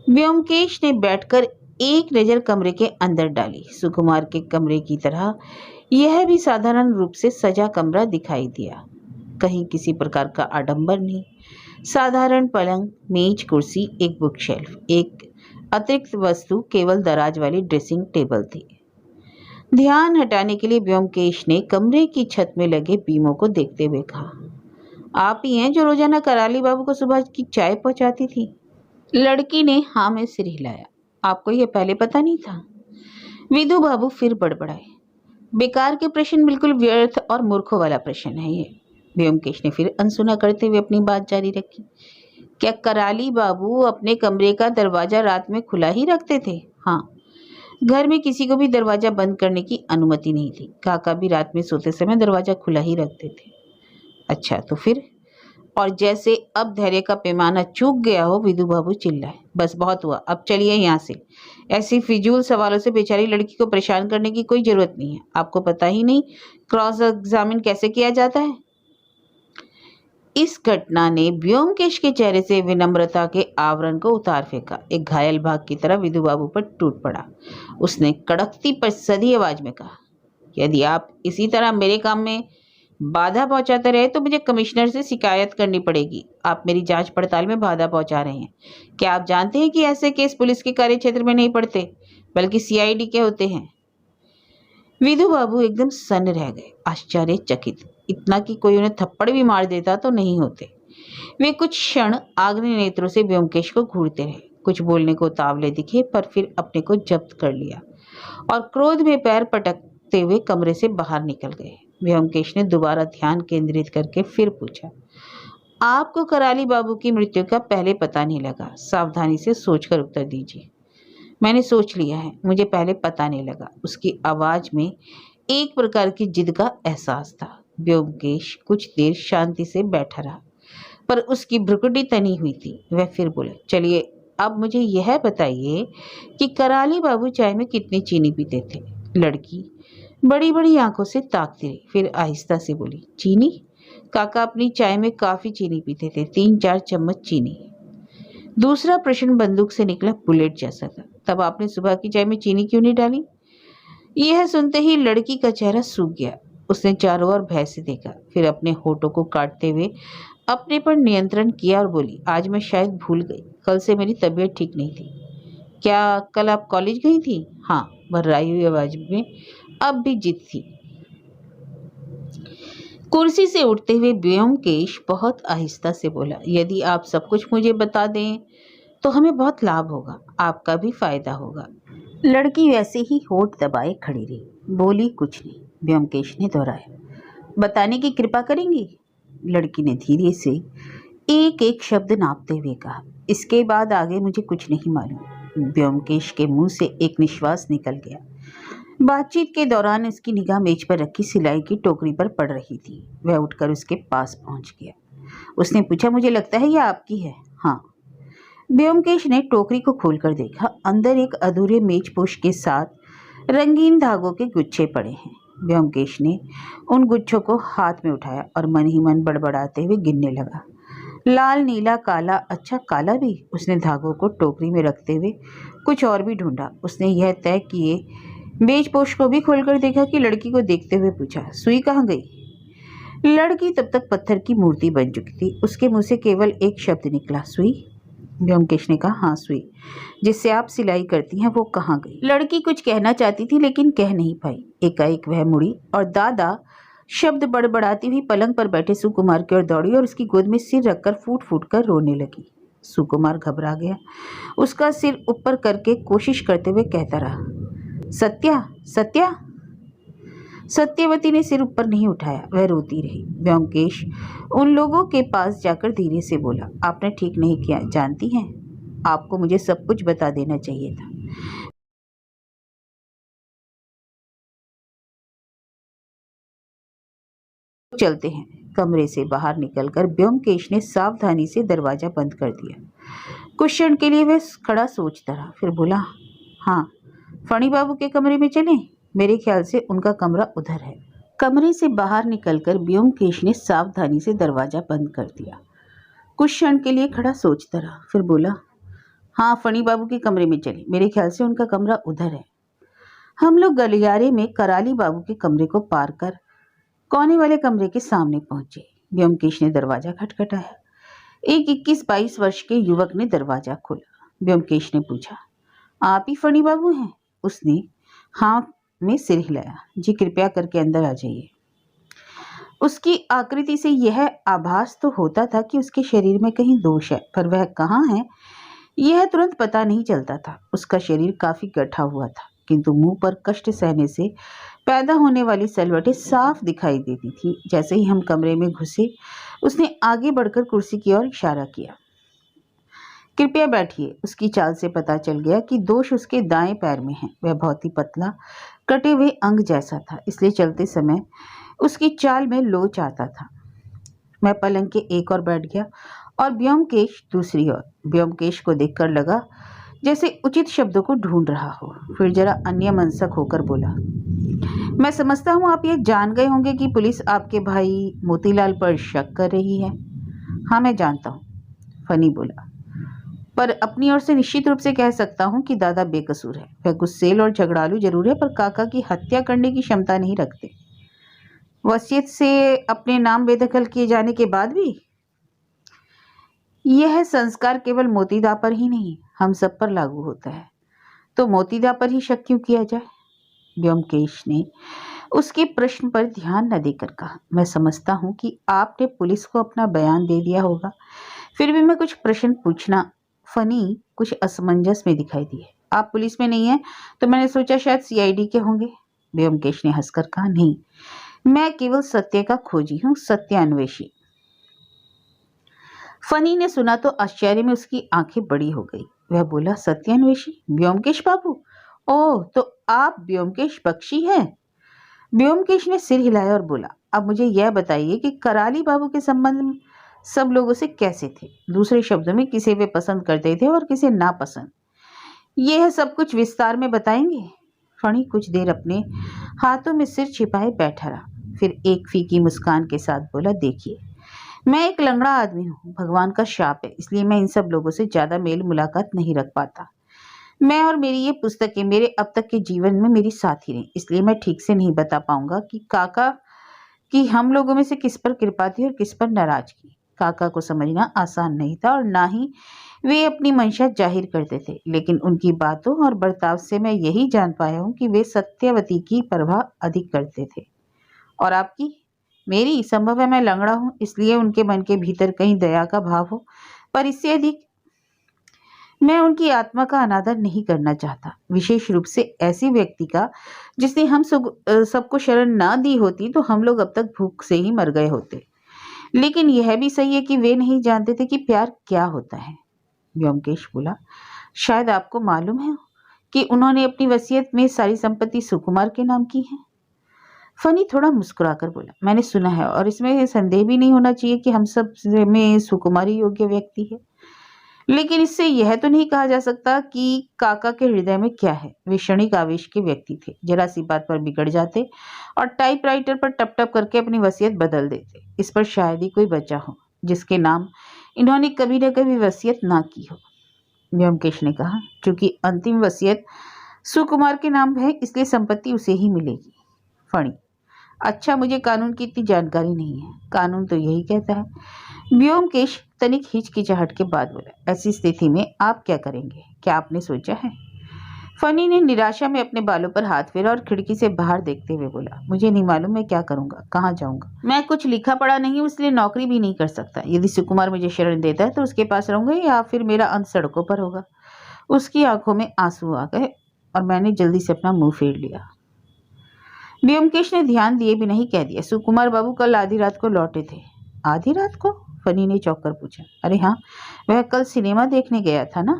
व्योमकेश ने बैठकर एक नजर कमरे के अंदर डाली। सुकुमार के कमरे की तरह यह भी साधारण रूप से सजा कमरा दिखाई दिया। कहीं किसी प्रकार का आडंबर नहीं। साधारण पलंग, मेज, कुर्सी, एक बुक शेल्फ, एक अतिरिक्त वस्तु केवल दराज वाली ड्रेसिंग टेबल थी। ध्यान हटाने के लिए व्योमकेश ने कमरे की छत में लगे बीमों को देखते हुए कहा, आप ही हैं जो रोजाना कराली बाबू को सुबह की चाय पहुंचाती थी? लड़की ने हाँ में सिर हिलाया। आपको यह पहले पता नहीं था? विधु बाबू फिर बड़बड़ाए, बेकार के प्रश्न, बिल्कुल व्यर्थ और मूर्खों वाला प्रश्न है ये। व्योमकेश ने फिर अनसुना करते हुए अपनी बात जारी रखी, क्या कराली बाबू अपने कमरे का दरवाजा रात में खुला ही रखते थे? हाँ, घर में किसी को भी दरवाजा बंद करने की अनुमति नहीं थी। काका भी रात में सोते समय दरवाजा खुला ही रखते थे। अच्छा, तो फिर? और जैसे अब धैर्य का पैमाना चूक गया हो, विधु बाबू चिल्लाए, बस बहुत हुआ, अब चलिए यहाँ से। ऐसी फिजूल सवालों से बेचारी लड़की को परेशान करने की कोई जरूरत नहीं है। आपको पता ही नहीं क्रॉस एग्जामिन कैसे किया जाता है? इस घटना ने व्योमकेश के चेहरे से विनम्रता के आवरण को उतार फेंका। एक घायल बाघ की तरह विधु बाबू पर टूट पड़ा। उसने कड़कती पर सधी आवाज में कहा, यदि आप इसी तरह मेरे काम में बाधा पहुंचाते रहे तो मुझे कमिश्नर से शिकायत करनी पड़ेगी। आप मेरी जांच पड़ताल में बाधा पहुंचा रहे हैं। क्या आप जानते हैं कि ऐसे केस पुलिस के कार्य क्षेत्र में नहीं पड़ते, बल्कि सीआईडी के होते हैं? विधु बाबू एकदम सन्न रह गए, आश्चर्यचकित, इतना कि कोई उन्हें थप्पड़ भी मार देता तो नहीं होते। वे कुछ क्षण आग्नि नेत्रों से व्योमकेश को घूरते रहे। कुछ बोलने को उतावले दिखे, पर फिर अपने को जब्त कर लिया और क्रोध में पैर पटकते हुए कमरे से बाहर निकल गए। व्योमकेश ने दोबारा ध्यान केंद्रित करके फिर पूछा, आपको कराली बाबू की मृत्यु का पहले पता नहीं लगा? सावधानी से सोचकर उत्तर दीजिए। मैंने सोच लिया है, मुझे पहले पता नहीं लगा। उसकी आवाज में एक प्रकार की जिद का एहसास था। व्योमकेश कुछ देर शांति से बैठा रहा, पर उसकी भ्रुकुटी तनी हुई थी। वह फिर बोला, चलिए अब मुझे यह बताइए कि कराली बाबू चाय में कितनी चीनी पीते थे? लड़की बड़ी बड़ी आंखों से ताकती रही, फिर आहिस्ता से बोली, चीनी? काका अपनी चाय में काफी चीनी पीते थे, 3-4 चम्मच चीनी। दूसरा प्रश्न बंदूक से निकला, बुलेट जैसा था। तब आपने सुबह की चाय में चीनी क्यों नहीं डाली? यह सुनते ही लड़की का चेहरा सूख गया। उसने चारों ओर भय से देखा, फिर अपने होठों को काटते हुए अपने पर नियंत्रण किया और बोली, आज मैं शायद भूल गई, कल से मेरी तबीयत ठीक नहीं थी। क्या कल आप कॉलेज गई थी? हाँ, भर्राई हुई आवाज में अब भी जिद थी। कुर्सी से उठते हुए व्योमकेश बहुत आहिस्ता से बोला, यदि आप सब कुछ मुझे बता दें तो हमें बहुत लाभ होगा, आपका भी फायदा होगा। लड़की वैसे ही होठ दबाए खड़ी रही, बोली कुछ नहीं। व्योमकेश ने दोहराया, बताने की कृपा करेंगी? लड़की ने धीरे से एक एक शब्द नापते हुए कहा, इसके बाद आगे मुझे कुछ नहीं मालूम। व्योमकेश के मुंह से एक निश्वास निकल गया। बातचीत के दौरान उसकी निगाह मेज पर रखी सिलाई की टोकरी पर पड़ रही थी। वह उठकर उसके पास पहुंच गया। उसने पूछा, मुझे लगता है यह आपकी है? हाँ। व्योमकेश ने टोकरी को खोलकर देखा। अंदर एक अधूरे मेजपोश के साथ रंगीन धागों के गुच्छे पड़े हैं। व्योमकेश ने उन गुच्छों को हाथ में उठाया और मन ही मन बड़बड़ाते हुए गिनने लगा। लाल, नीला, काला, अच्छा काला भी। उसने धागों को टोकरी में रखते हुए कुछ और भी ढूंढा। उसने यह तय किए मेजपोश को भी खोलकर देखा कि लड़की को देखते हुए पूछा, सुई कहाँ गई? लड़की तब तक पत्थर की मूर्ति बन चुकी थी। उसके मुंह से केवल एक शब्द निकला, सुई। व्योमकेश ने कहा, हाँ सुई, जिससे आप सिलाई करती हैं, वो कहाँ गई? लड़की कुछ कहना चाहती थी लेकिन कह नहीं पाई। एकाएक वह मुड़ी और दादा शब्द बड़बड़ाती हुई पलंग पर बैठे सुकुमार की ओर दौड़ी और उसकी गोद में सिर रखकर फूट फूट कर रोने लगी। सुकुमार घबरा गया। उसका सिर ऊपर करके कोशिश करते हुए कहता रहा, सत्या, सत्या। सत्यवती ने सिर ऊपर नहीं उठाया, वह रोती रही। व्योमकेश उन लोगों के पास जाकर धीरे से बोला, आपने ठीक नहीं किया, जानती हैं, आपको मुझे सब कुछ बता देना चाहिए था। चलते हैं। कमरे से बाहर निकलकर व्योमकेश ने सावधानी से दरवाजा बंद कर दिया। कुछ क्षण के लिए वह खड़ा सोचता रहा, फिर बोला, हाँ, फणी बाबू के कमरे में चलें? मेरे ख्याल से उनका कमरा उधर है। कमरे से बाहर निकलकर व्योमकेश ने सावधानी से दरवाजा बंद कर दिया। कुछ क्षण के लिए खड़ा सोचता रहा, फिर बोला, हाँ, फणी बाबू के कमरे में चलें, मेरे ख्याल से उनका कमरा उधर है। हम लोग गलियारे में कराली बाबू के कमरे को पार कर कोने वाले कमरे के सामने पहुंचे। व्योमकेश ने दरवाजा खटखटाया। एक 21-22 वर्ष के युवक ने दरवाजा खोला। व्योमकेश ने पूछा, आप ही फणी बाबू हैं? उसने हाँ में सिर हिलाया। जी, कृपया करके अंदर आ जाइए। उसकी आकृति से यह आभास तो होता था कि उसके शरीर में कहीं दोष है, पर वह कहाँ है यह तुरंत पता नहीं चलता था। उसका शरीर काफी गठा हुआ था, किंतु मुंह पर कष्ट सहने से पैदा होने वाली सलवटें साफ दिखाई देती थी। जैसे ही हम कमरे में घुसे, उसने आगे बढ़कर कुर्सी की ओर इशारा किया। कृपया बैठिए। उसकी चाल से पता चल गया कि दोष उसके दाएं पैर में है। वह बहुत ही पतला, कटे हुए अंग जैसा था, इसलिए चलते समय उसकी चाल में लोच आता था। मैं पलंग के एक ओर बैठ गया और व्योमकेश दूसरी ओर। व्योमकेश को देखकर लगा जैसे उचित शब्दों को ढूंढ रहा हो। फिर जरा अन्यमनस्क होकर बोला, मैं समझता हूँ आप ये जान गए होंगे कि पुलिस आपके भाई मोतीलाल पर शक कर रही है। हाँ मैं जानता हूँ, फनी बोला, पर अपनी ओर से निश्चित रूप से कह सकता हूँ कि दादा बेकसूर है। वह गुस्सैल और झगड़ालू जरूर है, पर काका की हत्या करने की क्षमता नहीं रखते। वसीयत से अपने नाम बेदखल किए जाने के बाद भी। यह संस्कार केवल मोतीदा पर ही नहीं, हम सब पर लागू होता है। तो मोतीदा पर ही शक क्यों किया जाए? व्योमकेश ने उसके प्रश्न पर ध्यान न देकर कहा, मैं समझता हूँ कि आपने पुलिस को अपना बयान दे दिया होगा, फिर भी मैं कुछ प्रश्न पूछना। फनी कुछ असमंजस में दिखाई दिए। आप पुलिस में नहीं हैं, तो मैंने सोचा शायद सीआईडी के होंगे। व्योमकेश ने हंसकर कहा, नहीं, मैं केवल सत्य का खोजी हूँ, सत्यान्वेषी। फनी ने सुना तो आश्चर्य में उसकी आंखें बड़ी हो गई। वह बोला, सत्यान्वेषी? व्योमकेश बाबू? ओह, तो आप व्योमकेश बख्शी हैं? व्योमकेश ने सिर हिलाया और बोला, अब मुझे यह बताइए कि कराली बाबू के संबंध सब लोगों से कैसे थे? दूसरे शब्दों में, किसे वे पसंद करते थे और किसे नापसंद? यह सब कुछ विस्तार में बताएंगे? फणी कुछ देर अपने हाथों में सिर छिपाए बैठा रहा, फिर एक फीकी मुस्कान के साथ बोला, देखिए, मैं एक लंगड़ा आदमी हूँ, भगवान का शाप है, इसलिए मैं इन सब लोगों से ज्यादा मेल मुलाकात नहीं रख पाता। मैं और मेरी ये पुस्तकें मेरे अब तक के जीवन में मेरी साथी रही, इसलिए मैं ठीक से नहीं बता पाऊंगा कि काका की हम लोगों में से किस पर कृपा थी और किस पर नाराजगी। काका को समझना आसान नहीं था और ना ही वे अपनी मंशा जाहिर करते थे, लेकिन उनकी बातों और बर्ताव से मैं यही जान पाया हूँ कि वे सत्यवती की परवाह अधिक करते थे। और आपकी? मेरी? संभव है मैं लंगड़ा हूँ, इसलिए उनके मन के भीतर कहीं दया का भाव हो, पर इससे अधिक मैं उनकी आत्मा का अनादर नहीं करना चाहता, विशेष रूप से ऐसी व्यक्ति का जिसने हम सबको शरण ना दी होती तो हम लोग अब तक भूख से ही मर गए होते। लेकिन यह भी सही है कि वे नहीं जानते थे कि प्यार क्या होता है। व्योमकेश बोला, शायद आपको मालूम है कि उन्होंने अपनी वसीयत में सारी संपत्ति सुकुमार के नाम की है। फनी थोड़ा मुस्कुराकर बोला, मैंने सुना है, और इसमें संदेह भी नहीं होना चाहिए कि हम सब में सुकुमारी योग्य व्यक्ति है। लेकिन इससे यह तो नहीं कहा जा सकता कि काका के हृदय में क्या है। वे क्षणिक आवेश के व्यक्ति थे, जरा सी बात पर बिगड़ जाते और टाइपराइटर पर टप टप करके अपनी वसीयत बदल देते। इस पर शायद ही कोई बचा हो जिसके नाम इन्होंने कभी न कभी वसीयत ना की हो। व्योमकेश ने कहा, क्योंकि अंतिम वसीयत सुकुमार के नाम है, इसलिए संपत्ति उसे ही मिलेगी। फणी, अच्छा, मुझे कानून की इतनी जानकारी नहीं है। कानून तो यही कहता है। व्योमकेश तनिक हिचकिचाहट के बाद बोला, ऐसी स्थिति में आप क्या करेंगे? क्या आपने सोचा है? फनी ने निराशा में अपने बालों पर हाथ फेरा और खिड़की से बाहर देखते हुए बोला, मुझे नहीं मालूम मैं क्या करूंगा, कहाँ जाऊंगा। मैं कुछ लिखा पढ़ा नहीं हूँ, इसलिए नौकरी भी नहीं कर सकता। यदि सुकुमार मुझे शरण देता है तो उसके पास रहूंगा, या फिर मेरा अंत सड़कों पर होगा। उसकी आंखों में आंसू आ गए और मैंने जल्दी से अपना मुंह फेर लिया। व्योमकेश ने ध्यान दिए भी नहीं कह दिया, सुकुमार बाबू कल आधी रात को लौटे थे। आधी रात को? फनी ने चौंक कर पूछा, अरे हाँ, वह कल सिनेमा देखने गया था ना?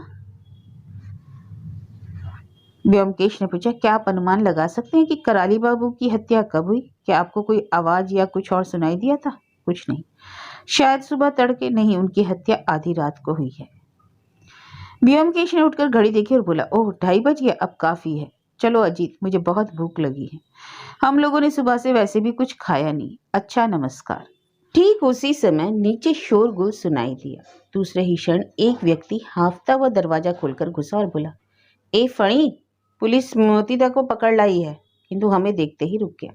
व्योमकेश ने पूछा, क्या आप अनुमान लगा सकते हैं कि कराली बाबू की हत्या कब हुई? क्या आपको कोई आवाज या कुछ और सुनाई दिया था? कुछ नहीं। शायद सुबह तड़के? नहीं, उनकी हत्या आधी रात को हुई है। व्योमकेश ने उठकर घड़ी देखी और बोला, ओह, 2:30 बज गए, अब काफी है। चलो अजीत, मुझे बहुत भूख लगी है। हम लोगों ने सुबह से वैसे भी कुछ खाया नहीं। अच्छा, नमस्कार। ठीक उसी समय नीचे शोरगुल सुनाई दिया। दूसरे ही क्षण एक व्यक्ति हांफता हुआ दरवाजा खोलकर घुसा और बोला, ए फणी, पुलिस मोतीदा को पकड़ लाई है। किंतु हमें देखते ही रुक गया।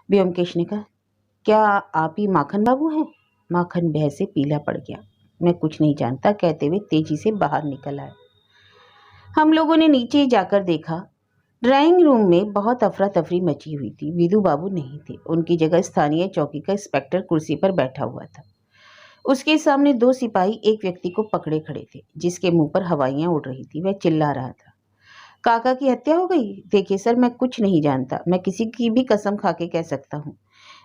व्योमकेश ने कहा, क्या आप ही माखन बाबू हैं? माखन भय से पीला पड़ गया। मैं कुछ नहीं जानता, कहते हुए तेजी से बाहर निकल आया। हम लोगों ने नीचे जाकर देखा। ड्राइंग रूम में बहुत अफरा तफरी मची हुई थी। विधु बाबू नहीं थे, उनकी जगह स्थानीय चौकी का इंस्पेक्टर कुर्सी पर बैठा हुआ था। उसके सामने 2 सिपाही एक व्यक्ति को पकड़े खड़े थे, जिसके मुंह पर हवाइयां उड़ रही थी। वह चिल्ला रहा था, काका की हत्या हो गई? देखिए सर, मैं कुछ नहीं जानता। मैं किसी की भी कसम खा के कह सकता हूँ।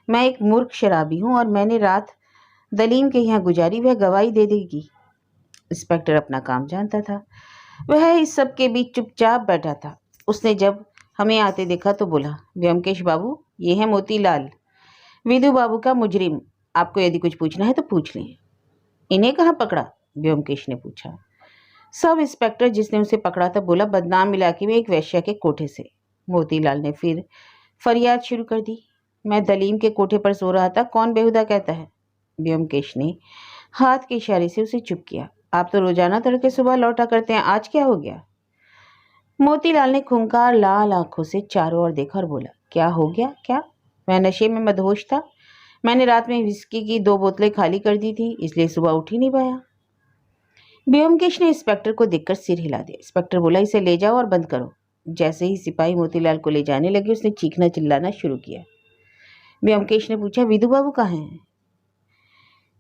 मैं एक मूर्ख शराबी हूँ और मैंने रात दलीम के यहाँ गुजारी, वह गवाही दे देगी। इंस्पेक्टर अपना काम जानता था। वह इस सब के बीच चुपचाप बैठा था। उसने जब हमें आते देखा तो बोला, व्योमकेश बाबू, ये है मोतीलाल, विधु बाबू का मुजरिम। आपको यदि कुछ पूछना है तो पूछ लें। इन्हें कहाँ पकड़ा? व्योमकेश ने पूछा। सब इंस्पेक्टर जिसने उसे पकड़ा था बोला, बदनाम इलाके में एक वैश्या के कोठे से। मोतीलाल ने फिर फरियाद शुरू कर दी, मैं दलीम के कोठे पर सो रहा था, कौन बेहुदा कहता है? व्योमकेश ने हाथ के इशारे से उसे चुप किया। आप तो रोजाना तड़के सुबह लौटा करते हैं, आज क्या हो गया? मोतीलाल ने खूंखार लाल आंखों से चारों ओर देखा और बोला, क्या हो गया? क्या? मैं नशे में मदहोश था। मैंने रात में विस्की की 2 बोतलें खाली कर दी थी, इसलिए सुबह उठ ही नहीं पाया। ब्योमकेश ने इंस्पेक्टर को देखकर सिर हिला दिया। इंस्पेक्टर बोला, इसे ले जाओ और बंद करो। जैसे ही सिपाही मोतीलाल को ले जाने लगे, उसने चीखना चिल्लाना शुरू किया। ब्योमकेश ने पूछा, विधु बाबू कहाँ हैं?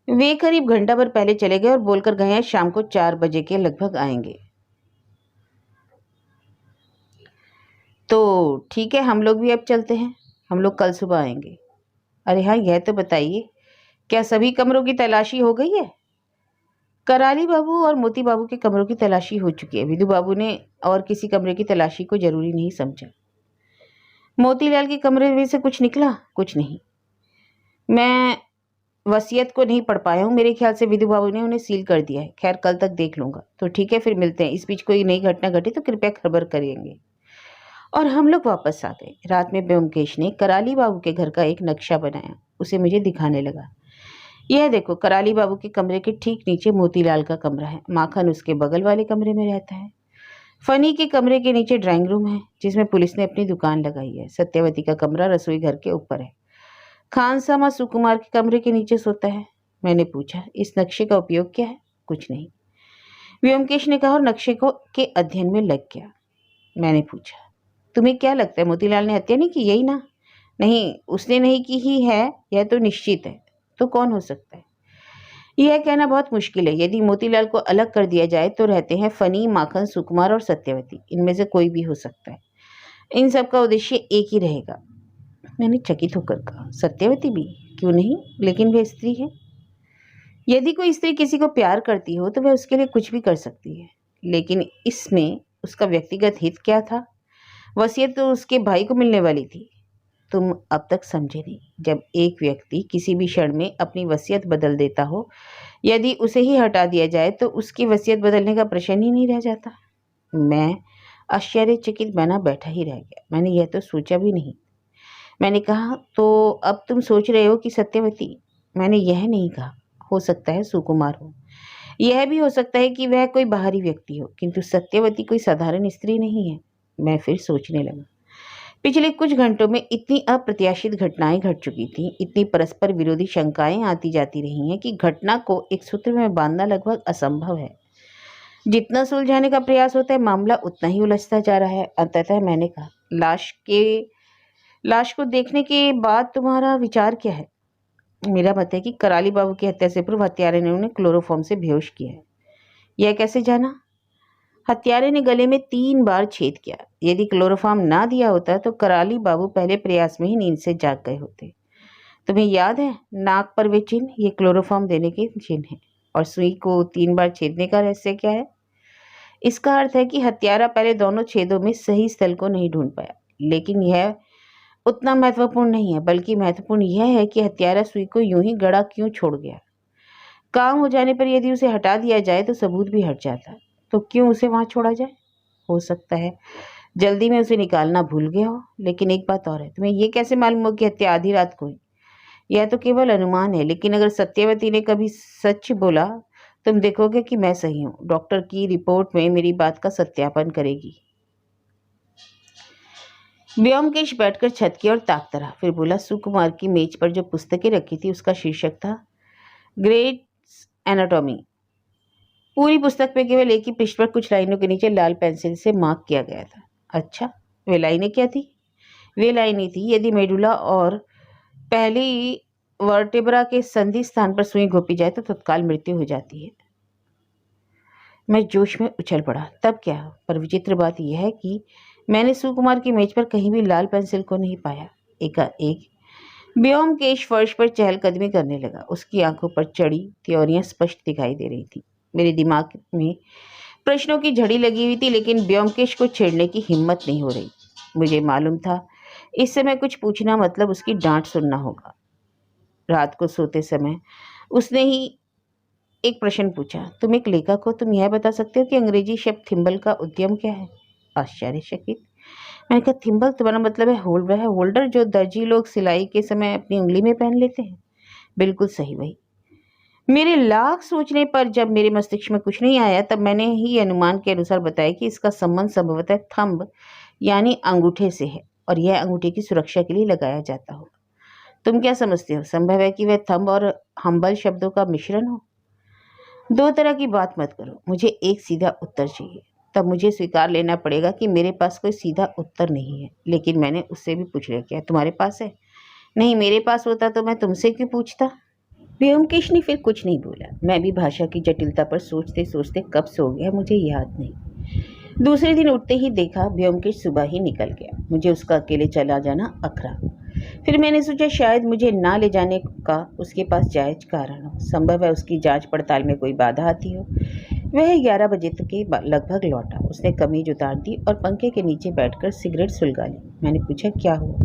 वे करीब घंटा भर पहले चले गए और बोलकर गए हैं शाम को 4 बजे के लगभग आएंगे। तो ठीक है, हम लोग भी अब चलते हैं। हम लोग कल सुबह आएंगे। अरे हाँ, यह तो बताइए, क्या सभी कमरों की तलाशी हो गई है? कराली बाबू और मोती बाबू के कमरों की तलाशी हो चुकी है। विधु बाबू ने और किसी कमरे की तलाशी को जरूरी नहीं समझा। मोतीलाल के कमरे में से कुछ निकला? कुछ नहीं। मैं वसीयत को नहीं पढ़ पाया हूँ। मेरे ख्याल से विधु बाबू ने उन्हें सील कर दिया है। खैर, कल तक देख लूंगा। तो ठीक है, फिर मिलते हैं। इस बीच कोई नई घटना घटी तो कृपया खबर करेंगे। और हम लोग वापस आ गए। रात में ब्योमकेश ने कराली बाबू के घर का एक नक्शा बनाया, उसे मुझे दिखाने लगा। यह देखो, कराली बाबू के कमरे के ठीक नीचे मोतीलाल का कमरा है। माखन उसके बगल वाले कमरे में रहता है। फनी के कमरे के नीचे ड्राइंग रूम है, जिसमें पुलिस ने अपनी दुकान लगाई है। सत्यवती का कमरा रसोई घर के ऊपर है। खानसामा सुकुमार के कमरे के नीचे सोता है। मैंने पूछा, इस नक्शे का उपयोग क्या है? कुछ नहीं, व्योमकेश ने कहा और नक्शे को के अध्ययन में लग गया। मैंने पूछा, तुम्हें क्या लगता है, मोतीलाल ने हत्या नहीं की? यही ना? नहीं, उसने नहीं की ही है, यह तो निश्चित है। तो कौन हो सकता है? यह कहना बहुत मुश्किल है। यदि मोतीलाल को अलग कर दिया जाए तो रहते हैं फनी, माखन, सुकुमार और सत्यवती। इनमें से कोई भी हो सकता है। इन सब का उद्देश्य एक ही रहेगा। मैंने चकित होकर कहा, सत्यवती भी? क्यों नहीं? लेकिन वह स्त्री है। यदि कोई स्त्री किसी को प्यार करती हो तो वह उसके लिए कुछ भी कर सकती है। लेकिन इसमें उसका व्यक्तिगत हित क्या था? वसीयत तो उसके भाई को मिलने वाली थी। तुम अब तक समझे नहीं। जब एक व्यक्ति किसी भी क्षण में अपनी वसीयत बदल देता हो, यदि उसे ही हटा दिया जाए तो उसकी वसीयत बदलने का प्रश्न ही नहीं रह जाता। मैं आश्चर्यचकित बना बैठा ही रह गया। मैंने यह तो सोचा भी नहीं। मैंने कहा, तो अब तुम सोच रहे हो कि सत्यवती? मैंने यह नहीं कहा। हो सकता है सुकुमार हो। यह भी हो सकता है कि वह कोई बाहरी व्यक्ति हो, किंतु सत्यवती कोई साधारण स्त्री नहीं है। मैं फिर सोचने लगा। पिछले कुछ घंटों में इतनी अप्रत्याशित घटनाएं घट चुकी थीं, इतनी परस्पर विरोधी शंकाएं आती जाती रही हैं कि घटना को एक सूत्र में बांधना लगभग असंभव है। जितना सुलझाने का प्रयास होता है, मामला उतना ही उलझता जा रहा है। अंततः मैंने कहा, लाश को देखने के बाद तुम्हारा विचार क्या है? मेरा मत है कि कराली बाबू की हत्या से पूर्व हत्यारे ने उन्हें क्लोरोफॉर्म से बेहोश किया है। यह कैसे जाना? हत्यारे ने गले में 3 बार छेद किया। यदि क्लोरोफॉर्म ना दिया होता तो कराली बाबू पहले प्रयास में ही नींद से जाग गए होते। तुम्हें याद है नाक पर वे चिन्ह? ये क्लोरोफॉर्म देने के चिन्ह हैं। और सुई को 3 बार छेदने का रहस्य क्या है? इसका अर्थ है कि हत्यारा पहले दोनों छेदों में सही स्थल को नहीं ढूंढ पाया। लेकिन यह उतना महत्वपूर्ण नहीं है, बल्कि महत्वपूर्ण यह है कि हत्यारा सुई को यूं ही गड़ा क्यों छोड़ गया। काम हो जाने पर यदि उसे हटा दिया जाए तो सबूत भी हट जाता। तो क्यों उसे वहां छोड़ा जाए? हो सकता है जल्दी में उसे निकालना भूल गया हो। लेकिन एक बात और है, तुम्हें यह कैसे मालूम हो कि हत्या आधी रात को हुई? यह तो केवल अनुमान है, लेकिन अगर सत्यवती ने कभी सच बोला, तुम देखोगे कि मैं सही हूँ। डॉक्टर की रिपोर्ट में मेरी बात का सत्यापन करेगी। व्योमकेश बैठकर छत की ओर ताकता रहा, फिर बोला, सुकुमार की मेज पर जो पुस्तकें रखी थी उसका शीर्षक था ग्रेट एनाटॉमी। पूरी पुस्तक में केवल एक ही पृष्ठ पर कुछ लाइनों के नीचे लाल पेंसिल से मार्क किया गया था। अच्छा, वे लाइनें क्या थी? वे लाइनें थी, यदि मेडुला और पहली वर्टेब्रा के संधि स्थान पर सुई घोंपी जाए तो तत्काल मृत्यु हो जाती है। मैं जोश में उछल पड़ा। तब क्या? पर विचित्र बात यह है कि मैंने सुकुमार की मेज पर कहीं भी लाल पेंसिल को नहीं पाया। एकाएक व्योमकेश फर्श पर चहलकदमी करने लगा। उसकी आंखों पर चढ़ी त्योरियां स्पष्ट दिखाई दे रही थी। मेरे दिमाग में प्रश्नों की झड़ी लगी हुई थी, लेकिन व्योमकेश को छेड़ने की हिम्मत नहीं हो रही। मुझे मालूम था इस समय कुछ पूछना मतलब उसकी डांट सुनना होगा। रात को सोते समय उसने ही एक प्रश्न पूछा, तुम एक लेखक हो, तुम यह बता सकते हो कि अंग्रेजी शब्द थिम्बल का उद्यम क्या है? आश्चर्यचकित मैंने कहा, थिम्बल तुम्हारा मतलब है होल्डर? है होल्डर जो दर्जी लोग सिलाई के समय अपनी उंगली में पहन लेते हैं? बिल्कुल सही, वही। मेरे लाख सोचने पर जब मेरे मस्तिष्क में कुछ नहीं आया, तब मैंने ही अनुमान के अनुसार बताया कि इसका संबंध संभवतः थंब यानी अंगूठे से है और यह अंगूठे की सुरक्षा के लिए लगाया जाता हो। तुम क्या समझते हो? संभव है कि वह थंब और हम्बल शब्दों का मिश्रण हो? दो तरह की बात मत करो, मुझे एक सीधा उत्तर चाहिए। तब मुझे स्वीकार लेना पड़ेगा कि मेरे पास कोई सीधा उत्तर नहीं है, लेकिन मैंने उससे भी पूछ लिया, क्या तुम्हारे पास है? नहीं, मेरे पास होता तो मैं तुमसे क्यों पूछता? व्योमकेश ने फिर कुछ नहीं बोला। मैं भी भाषा की जटिलता पर सोचते सोचते कब सो गया मुझे याद नहीं। दूसरे दिन उठते ही देखा व्योमकेश सुबह ही निकल गया। मुझे उसका अकेले चला जाना अखरा। फिर मैंने सोचा शायद मुझे ना ले जाने का उसके पास जायज कारण हो। संभव है उसकी जांच पड़ताल में कोई बाधा आती हो। वह 11 बजे तक के लगभग लौटा। उसने कमीज उतार दी और पंखे के नीचे बैठकर सिगरेट सुलगा ली। मैंने पूछा क्या हुआ?